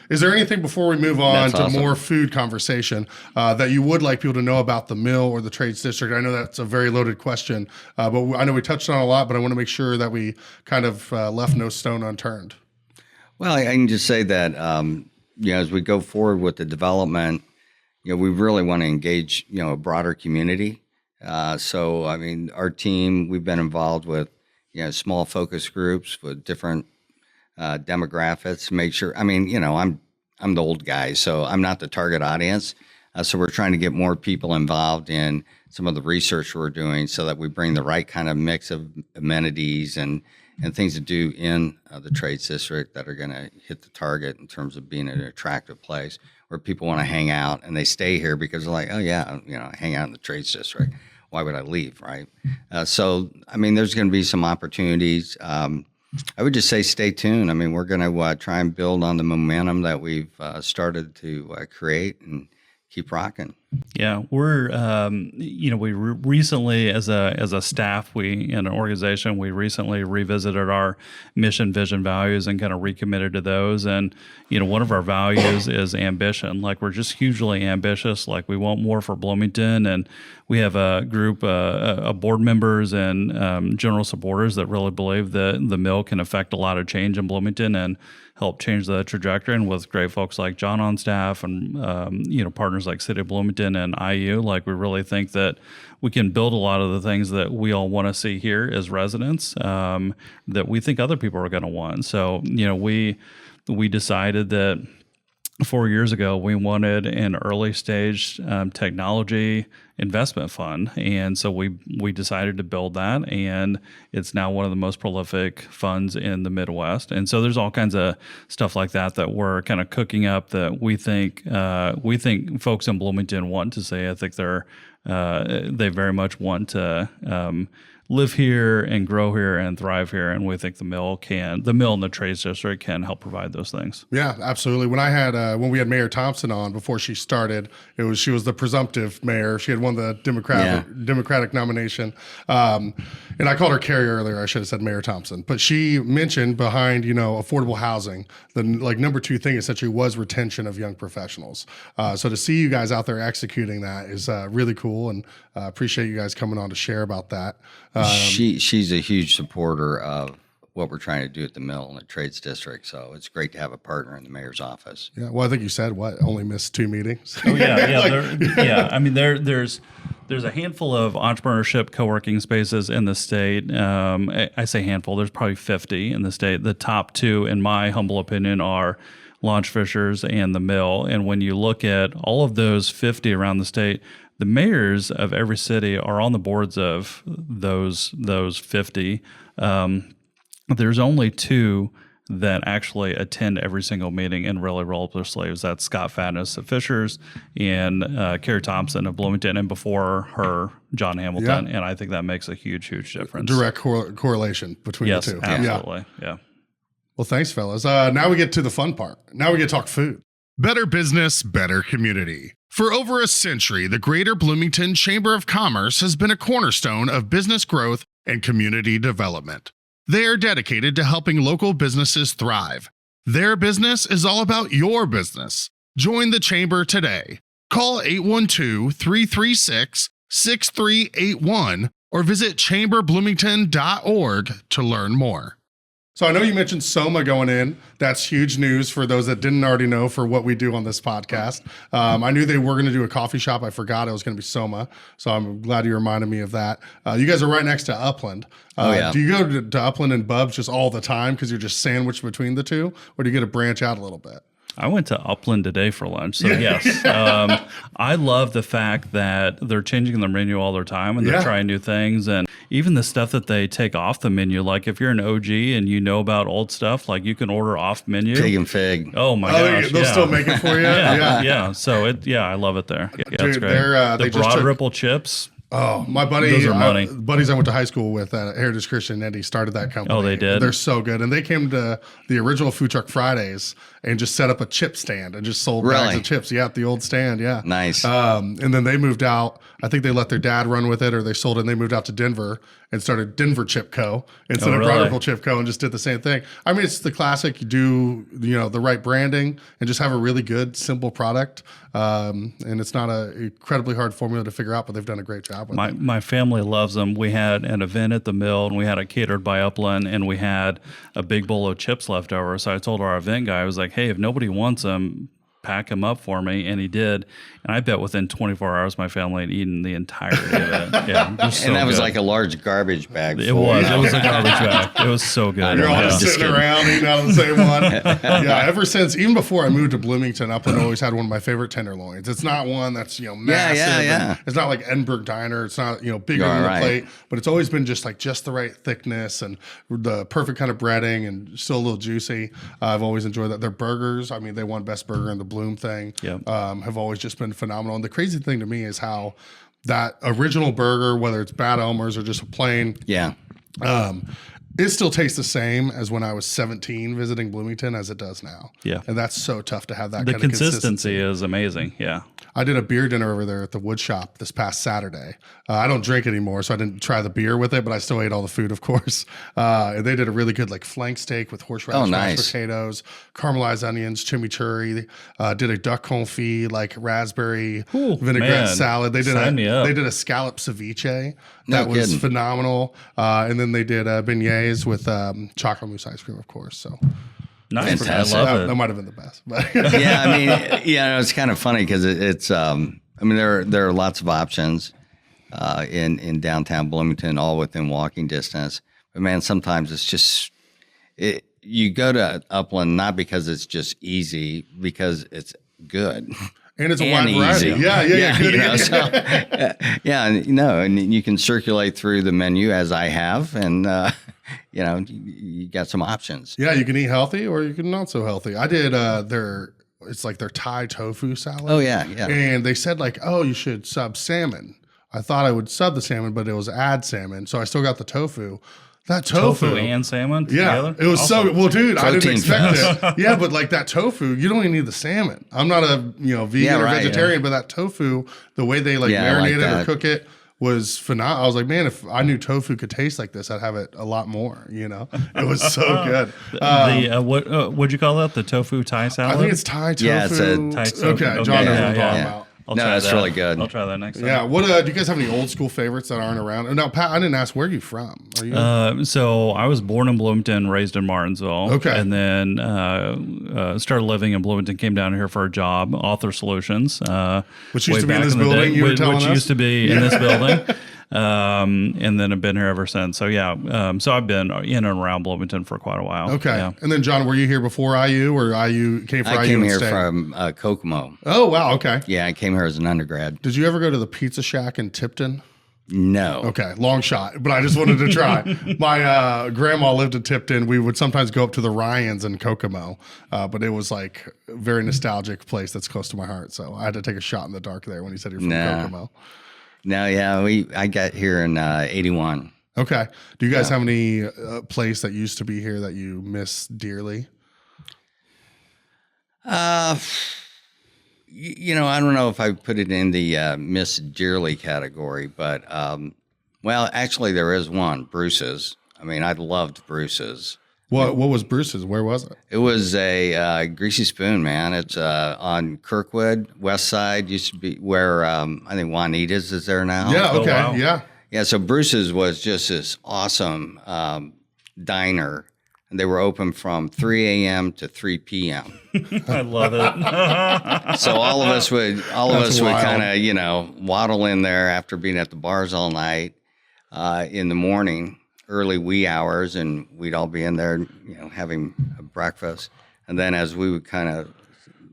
Speaker 2: Is there anything before we move on
Speaker 1: That's
Speaker 2: to
Speaker 1: awesome.
Speaker 2: more food conversation that you would like people to know about the mill or the Trades District? I know that's a very loaded question, but I know we touched on a lot, but I want to make sure that we kind of left no stone unturned.
Speaker 1: Well, I can just say that as we go forward with the development, we really want to engage a broader community. So I mean, our team, we've been involved with small focus groups with different demographics. Make sure. I mean, I'm the old guy, so I'm not the target audience. So we're trying to get more people involved in some of the research we're doing, so that we bring the right kind of mix of amenities and things to do in the Trades District that are going to hit the target in terms of being an attractive place where people want to hang out, and they stay here because they're like, oh yeah, hang out in the Trades District. Why would I leave, right? So, I mean, there's going to be some opportunities. I would just say stay tuned. I mean, we're going to try and build on the momentum that we've started to create and keep rocking.
Speaker 4: Yeah, we're we recently, as a staff, in an organization, we recently revisited our mission, vision, values, and kind of recommitted to those. And one of our values is ambition. Like, we're just hugely ambitious. Like, we want more for Bloomington, and we have a group of board members and general supporters that really believe that the mill can affect a lot of change in Bloomington and help change the trajectory. And with great folks like John on staff and partners like City of Bloomington and IU, like, we really think that we can build a lot of the things that we all want to see here as residents, that we think other people are going to want. So, we decided that 4 years ago, we wanted an early stage technology investment fund. And so we decided to build that, and it's now one of the most prolific funds in the Midwest. And so there's all kinds of stuff like that we're kind of cooking up that we think folks in Bloomington want to see. I think they very much want to live here and grow here and thrive here, and we think the mill and the Trades District can help provide those things.
Speaker 2: Yeah, absolutely. When we had Mayor Thompson on before she started, she was the presumptive mayor. She had won the Democratic nomination, and I called her Carrie earlier. I should have said Mayor Thompson, but she mentioned behind affordable housing, the number 2 thing essentially was retention of young professionals. So to see you guys out there executing that is really cool, and appreciate you guys coming on to share about that.
Speaker 1: She's a huge supporter of what we're trying to do at the mill and the Trades District. So it's great to have a partner in the mayor's office.
Speaker 2: Yeah. Well, I think you said only missed 2 meetings.
Speaker 4: Oh yeah. I mean, there's a handful of entrepreneurship co-working spaces in the state. I say handful. There's probably 50 in the state. The top 2, in my humble opinion, are Launch Fishers and the mill. And when you look at all of those 50 around the state, the mayors of every city are on the boards of those 50. There's only 2 that actually attend every single meeting and really roll up their sleeves. That's Scott Fadness of Fishers and Carrie Thompson of Bloomington, and before her, John Hamilton. Yeah. And I think that makes a huge, huge difference.
Speaker 2: Direct correlation between the 2.
Speaker 4: Yes, absolutely. Yeah.
Speaker 2: Well, thanks, fellas. Now we get to the fun part. Now we get to talk food. Better business, better community. For over a century, the Greater Bloomington Chamber of Commerce has been a cornerstone of business growth and community development. They are dedicated to helping local businesses thrive. Their business is all about your business. Join the Chamber today. Call 812-336-6381 or visit chamberbloomington.org to learn more. So I know you mentioned Soma going in. That's huge news for those that didn't already know for what we do on this podcast. I knew they were going to do a coffee shop. I forgot it was going to be Soma. So I'm glad you reminded me of that. You guys are right next to Upland. Do you go to Upland and Bubs just all the time because you're just sandwiched between the 2? Or do you get to branch out a little bit?
Speaker 4: I went to Upland today for lunch, so yes. I love the fact that they're changing their menu all their time and they're trying new things, and even the stuff that they take off the menu. Like if you're an OG and you know about old stuff, like you can order off menu.
Speaker 1: Pig and fig.
Speaker 4: Oh my gosh!
Speaker 2: They'll still make it for you.
Speaker 4: yeah. So I love it there. Yeah,
Speaker 2: Dude,
Speaker 4: it's great.
Speaker 2: they
Speaker 4: The
Speaker 2: just
Speaker 4: broad
Speaker 2: took-
Speaker 4: ripple chips.
Speaker 2: Oh, my buddy,
Speaker 4: Those are money.
Speaker 2: buddies I went to high school with at Heritage Christian, and he started that company.
Speaker 4: Oh, they did?
Speaker 2: They're so good. And they came to the original Food Truck Fridays and just set up a chip stand and just sold bags
Speaker 1: Really?
Speaker 2: of chips. Yeah, at the old stand. Yeah.
Speaker 1: Nice.
Speaker 2: And then they moved out. I think they let their dad run with it, or they sold it and they moved out to Denver and started Denver Chip Co. instead of
Speaker 4: really?
Speaker 2: Broad Ripple Chip Co. and just did the same thing. I mean, it's the classic. You do, the right branding and just have a really good, simple product. And it's not a incredibly hard formula to figure out, but they've done a great job with it.
Speaker 4: My family loves them. We had an event at the mill, and we had it catered by Upland, and we had a big bowl of chips left over. So I told our event guy, I was like, hey, if nobody wants them, pack them up for me. And he did. And I bet within 24 hours, my family had eaten the entirety of it. Yeah, it was so
Speaker 1: and that was
Speaker 4: good.
Speaker 1: like a large garbage bag.
Speaker 4: It was a garbage bag. It was so good.
Speaker 2: You're all
Speaker 1: Yeah.
Speaker 2: just
Speaker 1: Just
Speaker 2: sitting
Speaker 1: kidding.
Speaker 2: around eating out of the same one. Yeah, ever since, even before I moved to Bloomington, Upland always had one of my favorite tenderloins. It's not one that's, massive.
Speaker 1: yeah.
Speaker 2: and It's not like Edinburgh Diner. It's not, bigger
Speaker 1: You're
Speaker 2: than the
Speaker 1: right.
Speaker 2: plate, but it's always been just the right thickness and the perfect kind of breading and still a little juicy. I've always enjoyed that. Their burgers, I mean, they won Best Burger in the Bloom thing.
Speaker 4: Yep.
Speaker 2: Have always just been phenomenal. And the crazy thing to me is how that original burger, whether it's Bad Elmer's or just a plain,
Speaker 1: Yeah.
Speaker 2: it still tastes the same as when I was 17 visiting Bloomington as it does now.
Speaker 4: Yeah.
Speaker 2: And that's so tough to have that
Speaker 4: The
Speaker 2: kind of
Speaker 4: consistency is amazing. Yeah.
Speaker 2: I did a beer dinner over there at the wood shop this past Saturday. I don't drink anymore, so I didn't try the beer with it, but I still ate all the food, of course. And they did a really good flank steak with horseradish, mashed
Speaker 1: nice.
Speaker 2: potatoes, caramelized onions, chimichurri. Did a duck confit, raspberry
Speaker 4: Ooh,
Speaker 2: vinaigrette
Speaker 4: man.
Speaker 2: salad. They did
Speaker 4: Sign me up.
Speaker 2: they did a scallop ceviche
Speaker 1: No
Speaker 2: that was
Speaker 1: kidding.
Speaker 2: phenomenal. And then they did beignets with chocolate mousse ice cream, of course. So
Speaker 4: Nice.
Speaker 1: Fantastic.
Speaker 4: I love
Speaker 2: that
Speaker 4: it.
Speaker 2: might have been the best. But
Speaker 1: Yeah, I mean, it's kind of funny because it's. There are lots of options in downtown Bloomington, all within walking distance. But man, sometimes it's just you go to Upland not because it's just easy, because it's good.
Speaker 2: And it's a
Speaker 1: And
Speaker 2: wide variety.
Speaker 1: easy.
Speaker 2: Yeah. Good.
Speaker 1: And you can circulate through the menu as I have, and you got some options.
Speaker 2: Yeah, you can eat healthy or you can not so healthy. I did their Thai tofu salad.
Speaker 1: Oh yeah.
Speaker 2: And they said you should sub salmon. I thought I would sub the salmon, but it was add salmon. So I still got the tofu. That
Speaker 4: Tofu and salmon
Speaker 2: yeah,
Speaker 4: together?
Speaker 2: it was
Speaker 4: Awesome.
Speaker 2: so well, dude. I didn't
Speaker 1: Protein
Speaker 2: expect
Speaker 1: fast.
Speaker 2: it. Yeah, but that tofu, you don't even need the salmon. I'm not a vegan or
Speaker 1: right,
Speaker 2: vegetarian, but that tofu, the way they
Speaker 1: Yeah, I like
Speaker 2: marinate it or
Speaker 1: that.
Speaker 2: cook it was phenomenal. I was like, man, if I knew tofu could taste like this, I'd have it a lot more. It was so good.
Speaker 4: What'd you call that? The tofu Thai salad?
Speaker 2: I think it's Thai tofu.
Speaker 1: Yeah, it's a
Speaker 4: Thai tofu.
Speaker 2: Okay, John knows what I'm talking
Speaker 1: yeah.
Speaker 2: about.
Speaker 4: I'll
Speaker 1: No,
Speaker 4: try
Speaker 1: that's
Speaker 4: that.
Speaker 1: really good.
Speaker 4: I'll try that next time.
Speaker 2: Yeah. What do you guys have any old school favorites that aren't around? Now, Pat, I didn't ask, where are you from? Are you
Speaker 4: So I was born in Bloomington, raised in Martinsville.
Speaker 2: Okay.
Speaker 4: And then started living in Bloomington, came down here for a job, Author Solutions.
Speaker 2: Which used
Speaker 4: way
Speaker 2: to be in
Speaker 4: back
Speaker 2: this
Speaker 4: the
Speaker 2: building,
Speaker 4: day,
Speaker 2: you were
Speaker 4: which
Speaker 2: telling us?
Speaker 4: used to be in this building. And then I've been here ever since. So yeah, so I've been in and around Bloomington for quite a while.
Speaker 2: okay.
Speaker 4: Yeah.
Speaker 2: And then, John, were you here before IU or IU came for IU
Speaker 1: I came
Speaker 2: and
Speaker 1: here
Speaker 2: stayed?
Speaker 1: from Kokomo.
Speaker 2: Oh, wow. Okay.
Speaker 1: Yeah, I came here as an undergrad.
Speaker 2: Did you ever go to the Pizza Shack in Tipton?
Speaker 1: No.
Speaker 2: Okay, long shot, but I just wanted to try. My grandma lived in Tipton. We would sometimes go up to the Ryans in Kokomo, but it was a very nostalgic place that's close to my heart. So I had to take a shot in the dark there when you said you're from
Speaker 1: Nah.
Speaker 2: Kokomo.
Speaker 1: No, yeah, I got here in 81.
Speaker 2: Okay. Do you guys have any place that used to be here that you miss dearly?
Speaker 1: I don't know if I put it in the Miss Dearly category, but actually there is one, Bruce's. I mean, I loved Bruce's.
Speaker 2: What was Bruce's? Where was it?
Speaker 1: It was a greasy spoon, man. It's on Kirkwood, West Side. Used to be where I think Juanita's is there now.
Speaker 2: Yeah.
Speaker 4: Oh,
Speaker 2: Okay.
Speaker 4: wow.
Speaker 2: Yeah.
Speaker 1: Yeah, so Bruce's was just this awesome diner. And they were open from 3 a.m. to 3 p.m.
Speaker 4: I love it.
Speaker 1: So all of us would
Speaker 2: That's wild.
Speaker 1: kind of, waddle in there after being at the bars all night in the morning, early wee hours, and we'd all be in there, having a breakfast. And then as we would kind of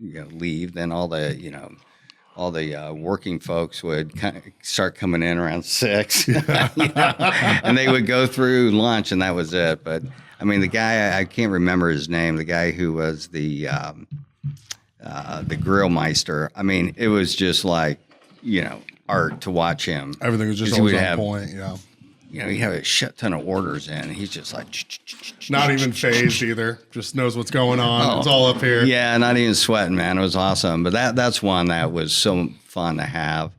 Speaker 1: leave, then all the working folks would start coming in around 6, and they would go through lunch, and that was it. But I mean, the guy, I can't remember his name, the guy who was the grill meister. I mean, it was just like, art to watch him.
Speaker 2: Everything was just always on point. Yeah.
Speaker 1: He had a shit ton of orders in. He's just like,
Speaker 2: not even phased either. Just knows what's going on. It's all up here.
Speaker 1: Yeah, not even sweating, man. It was awesome. But that's one that was so fun to have.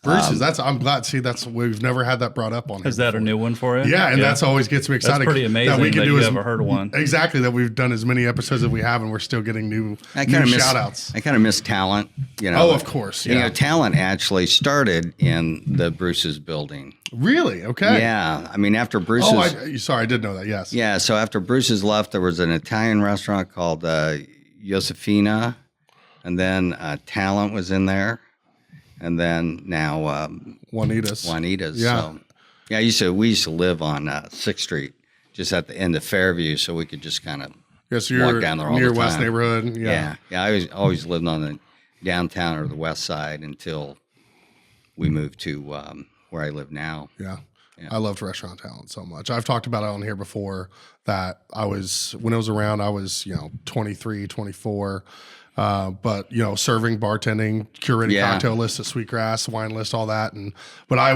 Speaker 2: Bruce's, I'm glad. See, we've never had that brought up on here.
Speaker 4: Is that a new one for you?
Speaker 2: Yeah, and that's always gets me excited.
Speaker 4: That's pretty amazing that you haven't heard of one.
Speaker 2: Exactly, that we've done as many episodes as we have, and we're still getting new shout outs.
Speaker 1: I kind of miss talent.
Speaker 2: Oh, of course. Yeah.
Speaker 1: Talent actually started in the Bruce's building.
Speaker 2: Really? Okay.
Speaker 1: Yeah. I mean, after Bruce's.
Speaker 2: Sorry, I did know that. Yes.
Speaker 1: Yeah. So after Bruce's left, there was an Italian restaurant called Josefina, and then Talent was in there. And then now
Speaker 2: Juanita's.
Speaker 1: Yeah. So we used to live on 6th Street, just at the end of Fairview, so we could just kind of walk down there all the time.
Speaker 2: Near West neighborhood.
Speaker 1: Yeah. I always lived on the downtown or the west side until we moved to where I live now.
Speaker 2: Yeah. I loved Restaurant Talent so much. I've talked about it on here before that when it was around, I was 23, 24. But serving, bartending, curating cocktail lists at Sweetgrass, wine list, all that. But I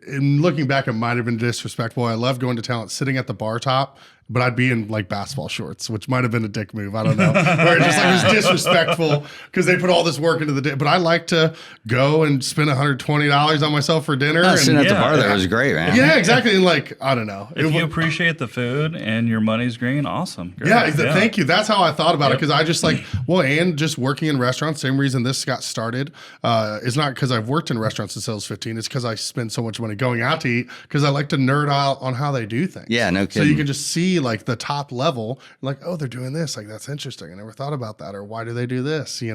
Speaker 2: in looking back, it might have been disrespectful. I loved going to Talent, sitting at the bar top, but I'd be in basketball shorts, which might have been a dick move. I don't know. Or just it was disrespectful because they put all this work into the day. But I like to go and spend $120 on myself for dinner.
Speaker 1: Sitting at the bar there was great, man.
Speaker 2: Yeah, exactly. And I don't know.
Speaker 4: If you appreciate the food and your money's green, awesome. Great.
Speaker 2: Yeah, thank you. That's how I thought about it, because I just and just working in restaurants, same reason this got started. It's not because I've worked in restaurants since I was 15. It's because I spend so much money going out to eat, because I like to nerd out on how they do things.
Speaker 1: Yeah, no kidding.
Speaker 2: So you can just see the top level, oh, they're doing this. That's interesting. I never thought about that. Or why do they do this? You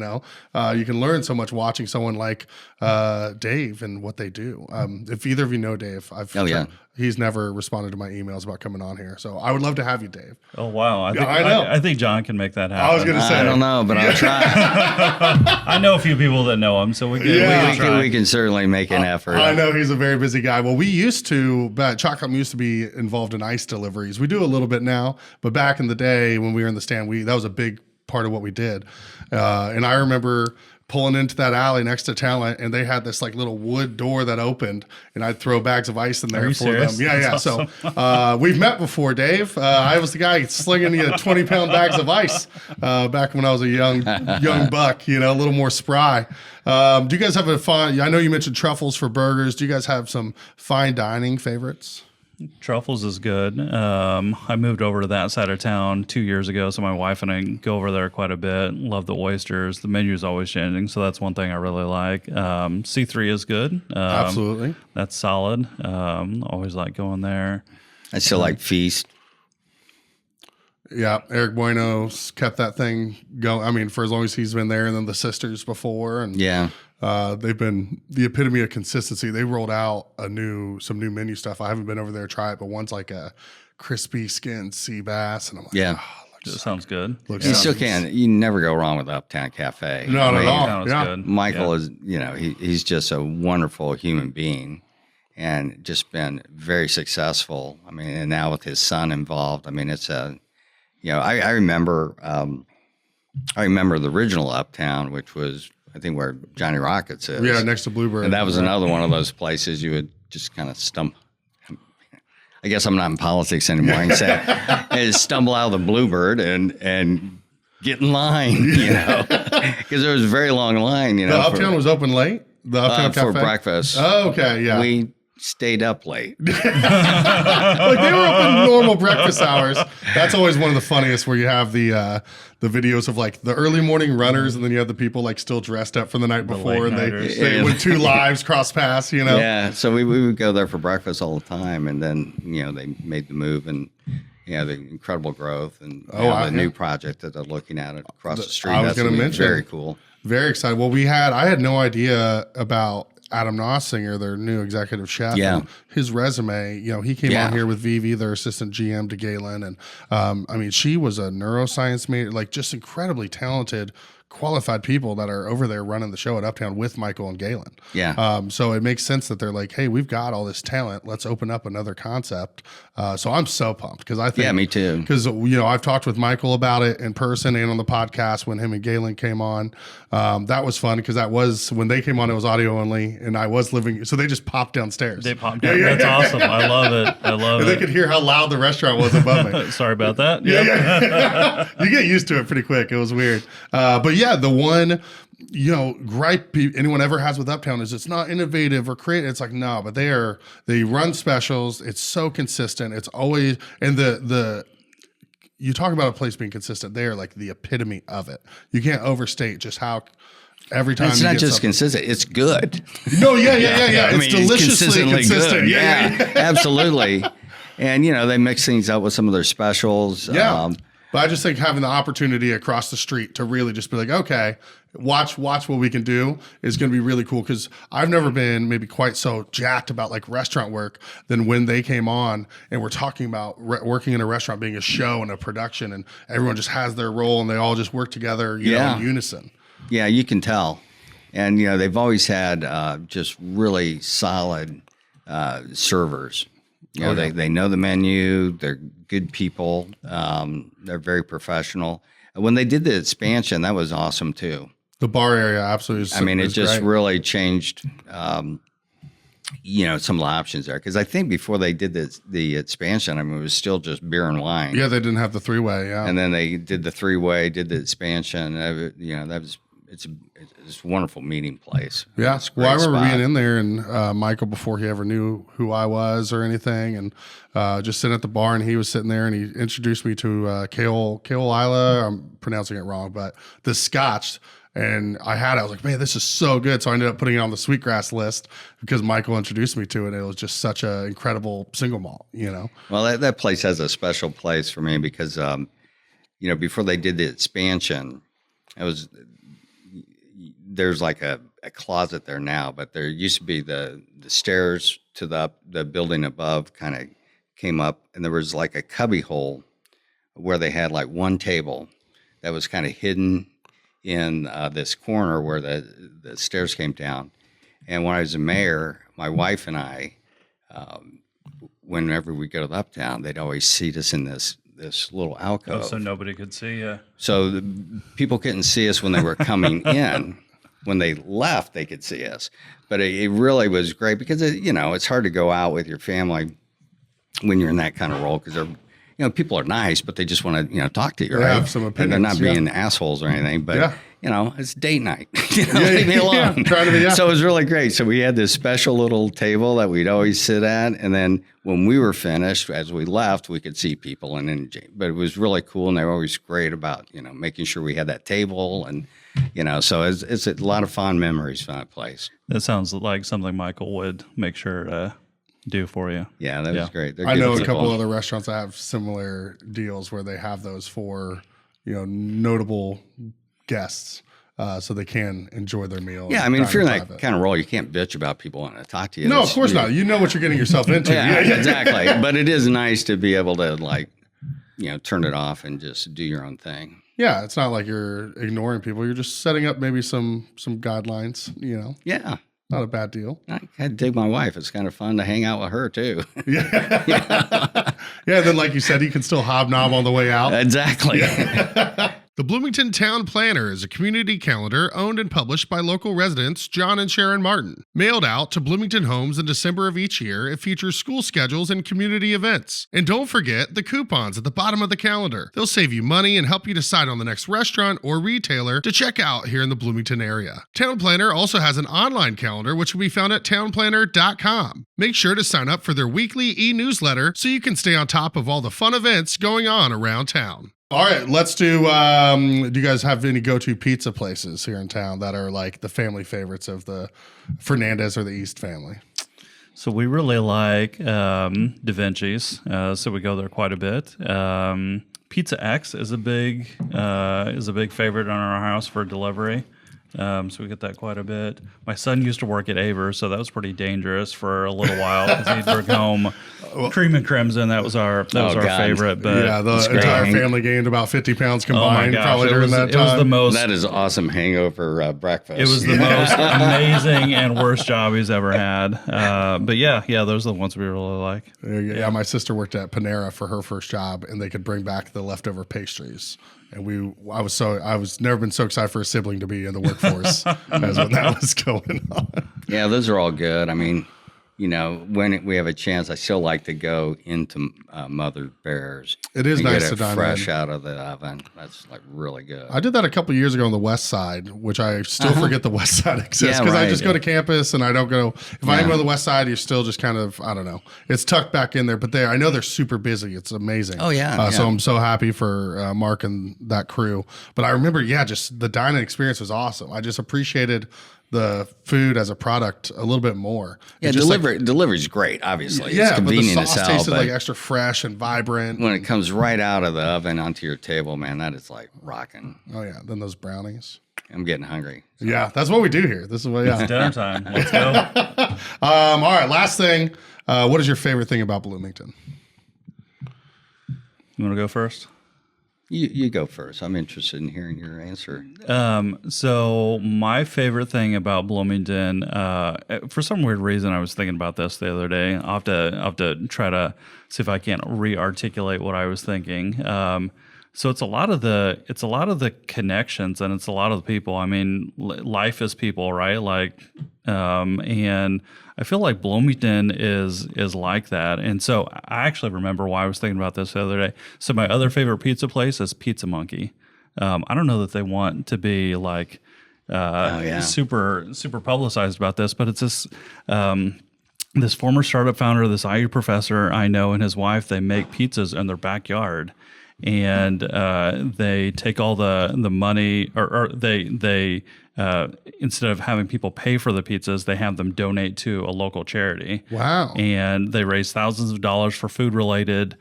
Speaker 2: can learn so much watching someone like Dave and what they do. If either of you know Dave, he's never responded to my emails about coming on here. So I would love to have you, Dave.
Speaker 4: Oh, wow. I think John can make that happen.
Speaker 2: I was going to say.
Speaker 1: I don't know, but I'll try.
Speaker 4: I know a few people that know him, so we
Speaker 1: can certainly make an effort.
Speaker 2: I know he's a very busy guy. Well, we used to, Chocolate used to be involved in ice deliveries. We do a little bit now, but back in the day when we were in the stand, that was a big part of what we did. And I remember pulling into that alley next to Talent, and they had this little wood door that opened, and I'd throw bags of ice in there for them. Yeah. That's awesome. So we've met before, Dave. I was the guy slinging 20-pound bags of ice back when I was a young buck, a little more spry. Do you guys have I know you mentioned truffles for burgers. Do you guys have some fine dining favorites?
Speaker 4: Truffles is good. I moved over to that side of town 2 years ago, so my wife and I go over there quite a bit. Love the oysters. The menu is always changing, so that's one thing I really like. C3 is good.
Speaker 2: Absolutely.
Speaker 4: That's solid. Always like going there.
Speaker 1: I still like Feast.
Speaker 2: Yeah, Eric Bueno's kept that thing going. I mean, for as long as he's been there, and then the sisters before, and they've been the epitome of consistency. They rolled out some new menu stuff. I haven't been over there to try it, but one's like a crispy skinned sea bass, and I'm like,
Speaker 4: that sounds good.
Speaker 1: You still can. You never go wrong with Uptown Cafe.
Speaker 2: Not at all.
Speaker 4: Good.
Speaker 1: Michael is, he's just a wonderful human being, and just been very successful. I mean, and now with his son involved, I mean, it's I remember the original Uptown, which was, I think, where Johnny Rockets is.
Speaker 2: Yeah, next to Bluebird.
Speaker 1: And that was another one of those places you would just kind of stumble. I guess I'm not in politics anymore. I can say stumble out of the Bluebird and get in line, because there was a very long line.
Speaker 2: The Uptown was open late. The Uptown Cafe?
Speaker 1: For breakfast.
Speaker 2: Oh, okay, yeah.
Speaker 1: We stayed up late.
Speaker 2: They were open normal breakfast hours. That's always one of the funniest, where you have the videos of the early morning runners, and then you have the people still dressed up from the night before, and they with two lives cross paths,
Speaker 1: Yeah, so we would go there for breakfast all the time, and then they made the move, and the incredible growth, and the new project that they're looking at across the street.
Speaker 2: I was going to mention.
Speaker 1: Very cool.
Speaker 2: Very excited. Well, I had no idea about Adam Nossinger, their new executive chef.
Speaker 1: Yeah.
Speaker 2: And his resume, he came on here with Vivi, their assistant GM, to Galen. And I mean, she was a neuroscience major, just incredibly talented qualified people that are over there running the show at Uptown with Michael and Galen.
Speaker 1: Yeah.
Speaker 2: So it makes sense that they're like, hey, we've got all this talent. Let's open up another concept. So I'm so pumped because I think,
Speaker 1: Yeah, me too.
Speaker 2: Because I've talked with Michael about it in person and on the podcast when him and Galen came on. That was fun because that was when they came on. It was audio only, and I was living. So they just popped downstairs.
Speaker 4: They popped down. That's awesome. I love it. I love
Speaker 2: And
Speaker 4: it.
Speaker 2: they could hear how loud the restaurant was above me.
Speaker 4: Sorry about that.
Speaker 2: Yeah. You get used to it pretty quick. It was weird. But yeah, the one, gripe anyone ever has with Uptown is it's not innovative or creative. It's like, no, but they run specials. It's so consistent. It's always, and you talk about a place being consistent. They are like the epitome of it. You can't overstate just how every time
Speaker 1: It's
Speaker 2: you
Speaker 1: not
Speaker 2: get
Speaker 1: just
Speaker 2: something.
Speaker 1: consistent, it's good.
Speaker 2: No, yeah.
Speaker 1: I
Speaker 2: It's
Speaker 1: mean,
Speaker 2: deliciously
Speaker 1: consistently
Speaker 2: consistent.
Speaker 1: good.
Speaker 2: Yeah.
Speaker 1: Absolutely. And, they mix things up with some of their specials.
Speaker 2: Yeah. But I just think having the opportunity across the street to really just be like, okay, watch what we can do is going to be really cool. Because I've never been maybe quite so jacked about like restaurant work than when they came on and we're talking about working in a restaurant being a show and a production, and everyone just has their role and they all just work together, in unison.
Speaker 1: Yeah, you can tell. And, they've always had just really solid servers. They know the menu. They're good people. They're very professional. And when they did the expansion, that was awesome too.
Speaker 2: The bar area absolutely.
Speaker 1: It just
Speaker 2: great.
Speaker 1: really changed, some of the options there. Because I think before they did the expansion, it was still just beer and wine.
Speaker 2: Yeah, they didn't have the three-way. Yeah,
Speaker 1: And then they did the three-way, did the expansion. It's a wonderful meeting place.
Speaker 2: yeah.
Speaker 1: It's a great
Speaker 2: Well, I remember
Speaker 1: spot.
Speaker 2: being in there and Michael, before he ever knew who I was or anything, and just sitting at the bar, and he was sitting there and he introduced me to Kale Isla. I'm pronouncing it wrong, but the Scotch. And I was like, man, this is so good. So I ended up putting it on the Sweetgrass list because Michael introduced me to it. And it was just such an incredible single malt,
Speaker 1: Well, that place has a special place for me because, before they did the expansion, there's like a closet there now, but there used to be the stairs to the building above kind of came up, and there was like a cubby hole where they had like one table that was kind of hidden in this corner where the stairs came down. And when I was a mayor, my wife and I, whenever we go to Uptown, they'd always seat us in this little alcove.
Speaker 4: So nobody could see you.
Speaker 1: So the people couldn't see us when they were coming in. When they left, they could see us. But it really was great because, it's hard to go out with your family when you're in that kind of role because they're, people are nice, but they just want to, talk to you, right?
Speaker 2: Have some
Speaker 1: And they're
Speaker 2: opinions,
Speaker 1: not being assholes or anything, but, it's date night. Leave me alone.
Speaker 2: Trying to be,
Speaker 1: So it was really great. So we had this special little table that we'd always sit at. And then when we were finished, as we left, we could see people. But it was really cool. And they were always great about, making sure we had that table. And, so it's a lot of fond memories from that place.
Speaker 4: That sounds like something Michael would make sure to do for you.
Speaker 1: Yeah, that was great. They're
Speaker 2: I
Speaker 1: good
Speaker 2: know a
Speaker 1: people.
Speaker 2: couple other restaurants that have similar deals where they have those for, notable guests, so they can enjoy their meal.
Speaker 1: Yeah, if you're in that kind of role, you can't bitch about people wanting to talk to you.
Speaker 2: No, of course not. You know what you're getting yourself into.
Speaker 1: Yeah, exactly. But it is nice to be able to turn it off and just do your own thing.
Speaker 2: Yeah, it's not like you're ignoring people. You're just setting up maybe some guidelines.
Speaker 1: Yeah.
Speaker 2: Not a bad deal.
Speaker 1: I dig my wife. It's kind of fun to hang out with her too.
Speaker 2: Yeah. Yeah. Then, like you said, you can still hobnob on the way out.
Speaker 1: Exactly.
Speaker 2: The Bloomington Town Planner is a community calendar owned and published by local residents John and Sharon Martin. Mailed out to Bloomington homes in December of each year, it features school schedules and community events. And don't forget the coupons at the bottom of the calendar. They'll save you money and help you decide on the next restaurant or retailer to check out here in the Bloomington area. Town Planner also has an online calendar which can be found at townplanner.com. Make sure to sign up for their weekly e-newsletter so you can stay on top of all the fun events going on around town. All right, let's do you guys have any go-to pizza places here in town that are like the family favorites of the Fernandez or the East family?
Speaker 4: So we really like Da Vinci's, so we go there quite a bit. Pizza X is a big favorite on our house for delivery. So we get that quite a bit. My son used to work at Aver, so that was pretty dangerous for a little while because he'd bring home Cream and Crimson. That was our
Speaker 1: God.
Speaker 4: favorite. But
Speaker 2: Yeah, the
Speaker 1: It's great.
Speaker 2: entire family gained about 50 pounds combined probably
Speaker 4: it
Speaker 2: during
Speaker 4: was,
Speaker 2: that
Speaker 4: it was
Speaker 2: time.
Speaker 4: the most.
Speaker 1: That is awesome hangover breakfast.
Speaker 4: It was the most amazing and worst job he's ever had. But yeah, those are the ones we really like.
Speaker 2: Yeah, my sister worked at Panera for her first job, and they could bring back the leftover pastries. And I was never been so excited for a sibling to be in the workforce as when that was going on.
Speaker 1: Yeah, those are all good. I mean, when we have a chance, I still like to go into Mother Bear's.
Speaker 2: It is
Speaker 1: and
Speaker 2: nice
Speaker 1: get
Speaker 2: to
Speaker 1: it
Speaker 2: dine
Speaker 1: fresh
Speaker 2: in.
Speaker 1: out of the oven. That's like really good.
Speaker 2: I did that a couple years ago on the west side, which I still forget the west side exists because I just go to campus and I don't go. If I am on the west side, you're still just kind of, I don't know. It's tucked back in there, but I know they're super busy. It's amazing.
Speaker 1: Oh, yeah.
Speaker 2: So I'm so happy for Mark and that crew. But I remember, just the dining experience was awesome. I just appreciated the food as a product a little bit more.
Speaker 1: Yeah, delivery's great, obviously. It's convenient
Speaker 2: but the sauce
Speaker 1: as hell,
Speaker 2: tasted
Speaker 1: but
Speaker 2: like extra fresh and vibrant.
Speaker 1: when it comes right out of the oven onto your table, man, that is like rocking.
Speaker 2: Oh yeah, then those brownies.
Speaker 1: I'm getting hungry.
Speaker 2: Yeah, that's what we do here. This is what.
Speaker 4: It's dinner time. Let's go.
Speaker 2: All right, last thing. What is your favorite thing about Bloomington?
Speaker 4: You want to go first?
Speaker 1: You go first. I'm interested in hearing your answer.
Speaker 4: So my favorite thing about Bloomington, for some weird reason, I was thinking about this the other day. I'll have to try to see if I can re-articulate what I was thinking. So it's a lot of the connections, and it's a lot of the people. I mean, life is people, right? Like, and I feel like Bloomington is like that. And so I actually remember why I was thinking about this the other day. So my other favorite pizza place is Pizza Monkey. I don't know that they want to be like super publicized about this, but it's this former startup founder, this IU professor I know, and his wife, they make pizzas in their backyard. And they take all the money, or they instead of having people pay for the pizzas, they have them donate to a local charity.
Speaker 2: Wow!
Speaker 4: And they raise thousands of dollars for food related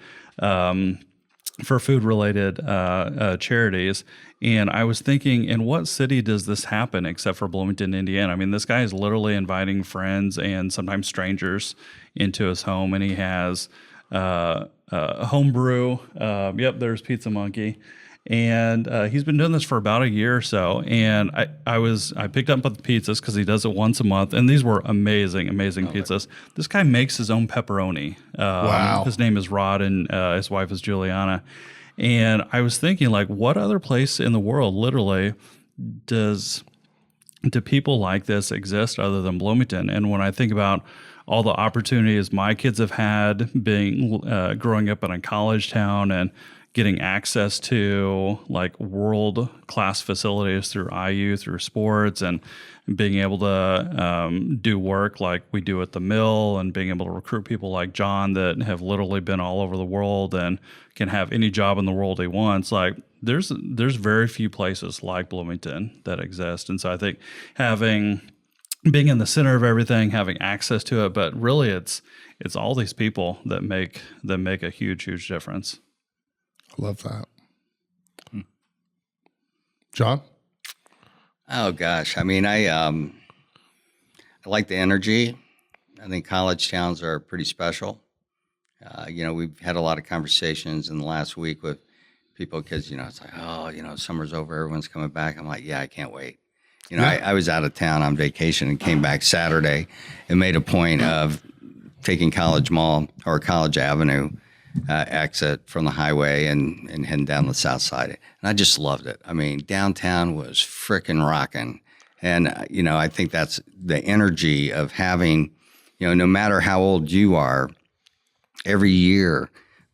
Speaker 4: charities. And I was thinking, in what city does this happen except for Bloomington, Indiana? I mean, this guy is literally inviting friends and sometimes strangers into his home, and he has homebrew. There's Pizza Monkey. And he's been doing this for about a year or so. And I picked up the pizzas because he does it once a month. And these were amazing pizzas. This guy makes his own pepperoni.
Speaker 2: Wow.
Speaker 4: His name is Rod, and his wife is Juliana. And I was thinking, like, what other place in the world, literally, do people like this exist other than Bloomington? And when I think about all the opportunities my kids have had growing up in a college town and getting access to like world-class facilities through IU, through sports, and being able to do work like we do at the mill, and being able to recruit people like John that have literally been all over the world and can have any job in the world he wants. Like there's very few places like Bloomington that exist. And so I think being in the center of everything, having access to it, but really it's all these people that make a huge difference.
Speaker 2: I love that. John?
Speaker 1: Oh gosh, I mean, I like the energy. I think college towns are pretty special. We've had a lot of conversations in the last week with people because it's like, summer's over, everyone's coming back. I'm like, yeah, I can't wait. I was out of town on vacation and came back Saturday and made a point of taking College Mall or College Avenue exit from the highway and heading down the south side. And I just loved it. I mean, downtown was frickin' rocking. And, I think that's the energy of having, no matter how old you are, every year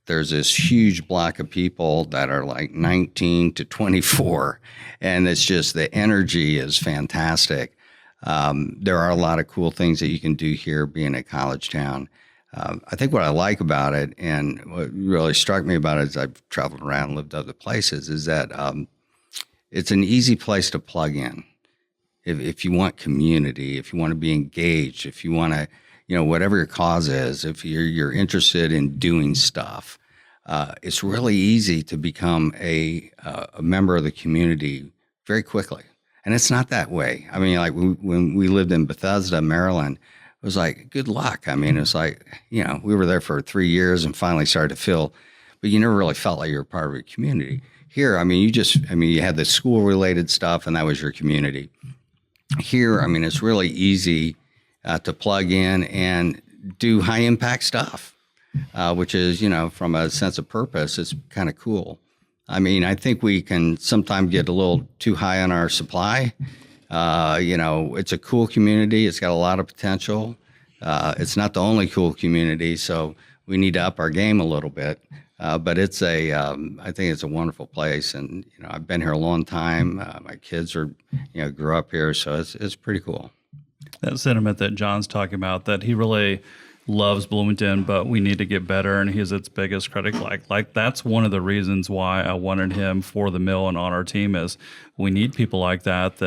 Speaker 1: there's this huge block of people that are like 19 to 24. And it's just the energy is fantastic. There are a lot of cool things that you can do here being a college town. I think what I like about it, and what really struck me about it as I've traveled around and lived other places, is that it's an easy place to plug in. If you want community, if you want to be engaged, if you want to, whatever your cause is, if you're interested in doing stuff, it's really easy to become a member of the community very quickly. And it's not that way. I mean, like when we lived in Bethesda, Maryland, it was like, good luck. I mean, it was like, we were there for 3 years and finally started to feel, but you never really felt like you were part of a community. Here, I mean, you had the school related stuff and that was your community. Here, I mean, it's really easy to plug in and do high impact stuff, which is, from a sense of purpose, it's kind of cool. I mean, I think we can sometimes get a little too high on our supply. It's a cool community. It's got a lot of potential. It's not the only cool community, so we need to up our game a little bit. But I think it's a wonderful place, and I've been here a long time. My kids grew up here, so it's pretty cool.
Speaker 4: That sentiment that John's talking about, that he really loves Bloomington, but we need to get better, and he's its biggest critic. Like that's one of the reasons why I wanted him for the mill and on our team is we need people like that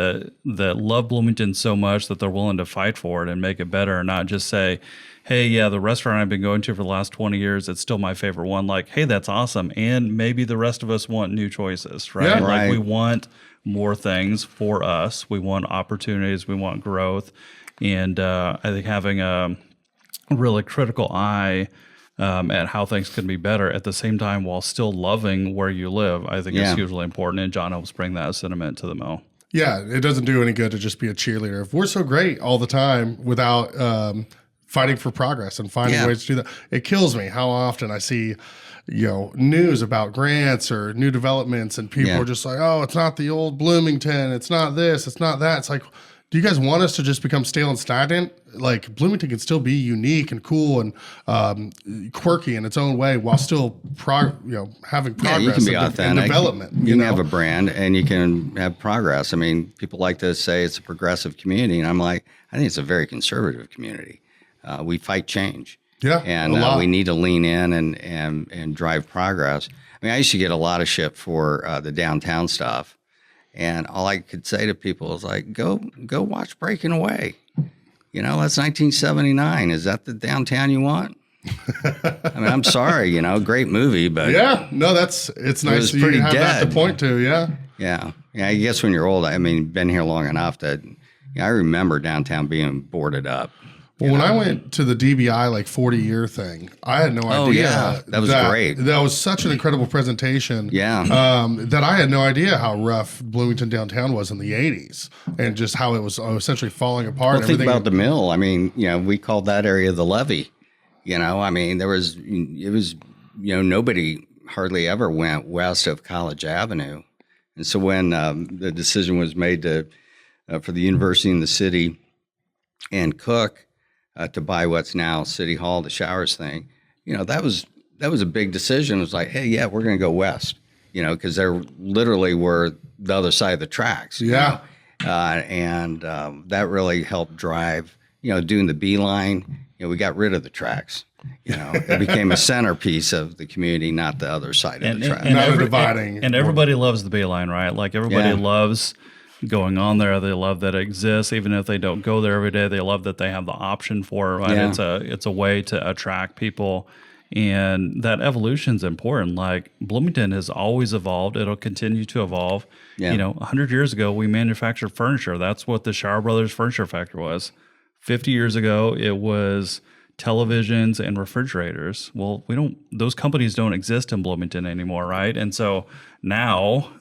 Speaker 4: love Bloomington so much that they're willing to fight for it and make it better, and not just say, hey, yeah, the restaurant I've been going to for the last 20 years, it's still my favorite one. Like, hey, that's awesome. And maybe the rest of us want new choices, right?
Speaker 2: Yeah,
Speaker 4: like we want more things for us. We want opportunities. We want growth. And I think having a really critical eye at how things can be better at the same time while still loving where you live, I think is hugely important. And John helps bring that sentiment to the mill. Yeah,
Speaker 2: it doesn't do any good to just be a cheerleader. If we're so great all the time without fighting for progress and finding ways to do that, it kills me how often I see news about grants or new developments and people are just like, oh, it's not the old Bloomington, it's not this, it's not that. It's like, do you guys want us to just become stale and stagnant? Like Bloomington can still be unique and cool and quirky in its own way while still having progress
Speaker 1: you can be authentic.
Speaker 2: And development.
Speaker 1: You can have a brand and you can have progress. I mean, people like to say it's a progressive community, and I'm like, I think it's a very conservative community. We fight change.
Speaker 2: Yeah,
Speaker 1: and we need to lean in and drive progress. I mean, I used to get a lot of shit for the downtown stuff. And all I could say to people is like, go watch Breaking Away. That's 1979. Is that the downtown you want? I mean, I'm sorry, great movie, but
Speaker 2: it's nice that you have that to point to.
Speaker 1: Yeah. I guess when you're old, I mean, been here long enough that I remember downtown being boarded up.
Speaker 2: Well, when I went to the DBI 40-year thing, I had no idea.
Speaker 1: Oh, yeah. That was great.
Speaker 2: That was such an incredible presentation.
Speaker 1: Yeah.
Speaker 2: That I had no idea how rough Bloomington downtown was in the 80s and just how it was essentially falling apart.
Speaker 1: Well, think about the mill. I mean, we called that area the levee. I mean, nobody hardly ever went west of College Avenue. And so when the decision was made for the university and the city and Cook, to buy what's now City Hall, the Showers thing, that was a big decision. It was like, hey, we're going to go west, because they literally were the other side of the tracks.
Speaker 2: Yeah.
Speaker 1: And that really helped drive, doing the beeline. We got rid of the tracks. It became a centerpiece of the community, not the other side of the tracks.
Speaker 2: Not dividing.
Speaker 4: And everybody loves the beeline, right? Like everybody loves going on there. They love that it exists, even if they don't go there every day. They love that they have the option for it. Right?
Speaker 1: Yeah.
Speaker 4: It's a way to attract people, and that evolution is important. Like Bloomington has always evolved; it'll continue to evolve.
Speaker 1: Yeah.
Speaker 4: 100 years ago, we manufactured furniture. That's what the Shower Brothers Furniture Factory was. 50 years ago, it was televisions and refrigerators. Well, those companies don't exist in Bloomington anymore, right? And so now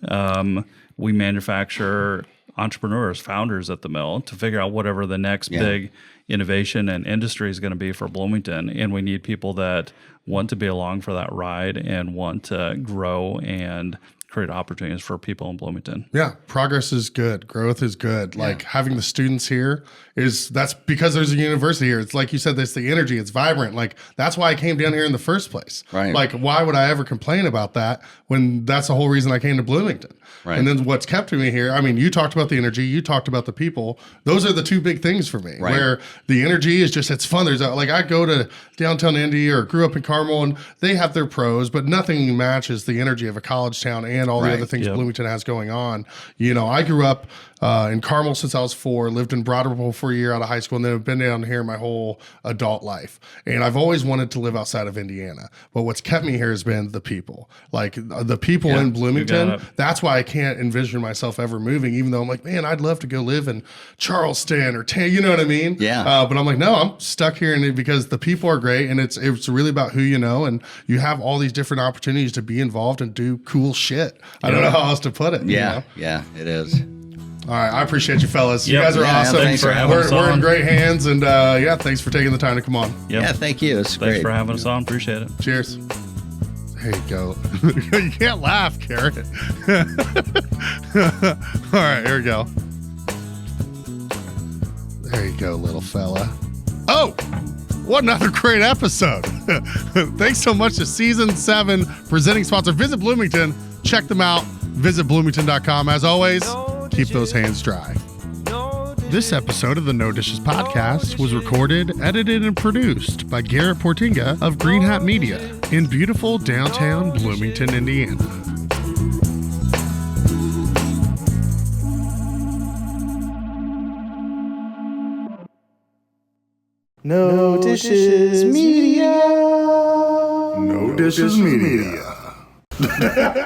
Speaker 4: we manufacture entrepreneurs, founders at the mill to figure out whatever the next big innovation and industry is going to be for Bloomington. And we need people that want to be along for that ride and want to grow and create opportunities for people in Bloomington.
Speaker 2: Yeah, progress is good. Growth is good. Like having the students here that's because there's a university here. It's like you said, there's the energy. It's vibrant. Like that's why I came down here in the first place.
Speaker 1: Right.
Speaker 2: Like why would I ever complain about that when that's the whole reason I came to Bloomington?
Speaker 1: Right.
Speaker 2: And then what's kept me here, I mean, you talked about the energy, you talked about the people. Those are the two big things for me, where the energy is just, it's fun. There's I go to downtown Indy or grew up in Carmel and they have their pros, but nothing matches the energy of a college town and all the other things Bloomington has going on. I grew up in Carmel since I was 4, lived in Broad Ripple for a year out of high school, and then I've been down here my whole adult life. And I've always wanted to live outside of Indiana. But what's kept me here has been the people. Like the people in Bloomington, that's why I can't envision myself ever moving, even though I'm like, man, I'd love to go live in Charleston or, you know what I mean?
Speaker 1: Yeah.
Speaker 2: But I'm like, no, I'm stuck here because the people are great, and it's really about who you know, and you have all these different opportunities to be involved and do cool shit. I don't know how else to put it.
Speaker 1: Yeah,
Speaker 2: you know?
Speaker 1: yeah, it is.
Speaker 2: All right, I appreciate you fellas. You
Speaker 4: Yep.
Speaker 2: guys are
Speaker 1: Yeah,
Speaker 2: awesome.
Speaker 1: thanks for
Speaker 4: having us
Speaker 2: We're in
Speaker 4: on.
Speaker 2: great hands, and thanks for taking the time to come on.
Speaker 4: Yep.
Speaker 1: Yeah, thank you. It's
Speaker 4: Thanks
Speaker 1: great.
Speaker 4: for having us on. Appreciate it.
Speaker 2: Cheers. There you go. You can't laugh, Carrot. All right, here we go. There you go, little fella. Oh, what another great episode. Thanks so much to Season 7 presenting sponsor, Visit Bloomington. Check them out. Visit Bloomington.com. As always, keep those hands dry. This episode of the No Dishes podcast was recorded, edited, and produced by Garrett Portinga of Green Hat Media in beautiful downtown Bloomington, Indiana.
Speaker 5: No Dishes Media.
Speaker 2: No Dishes Media.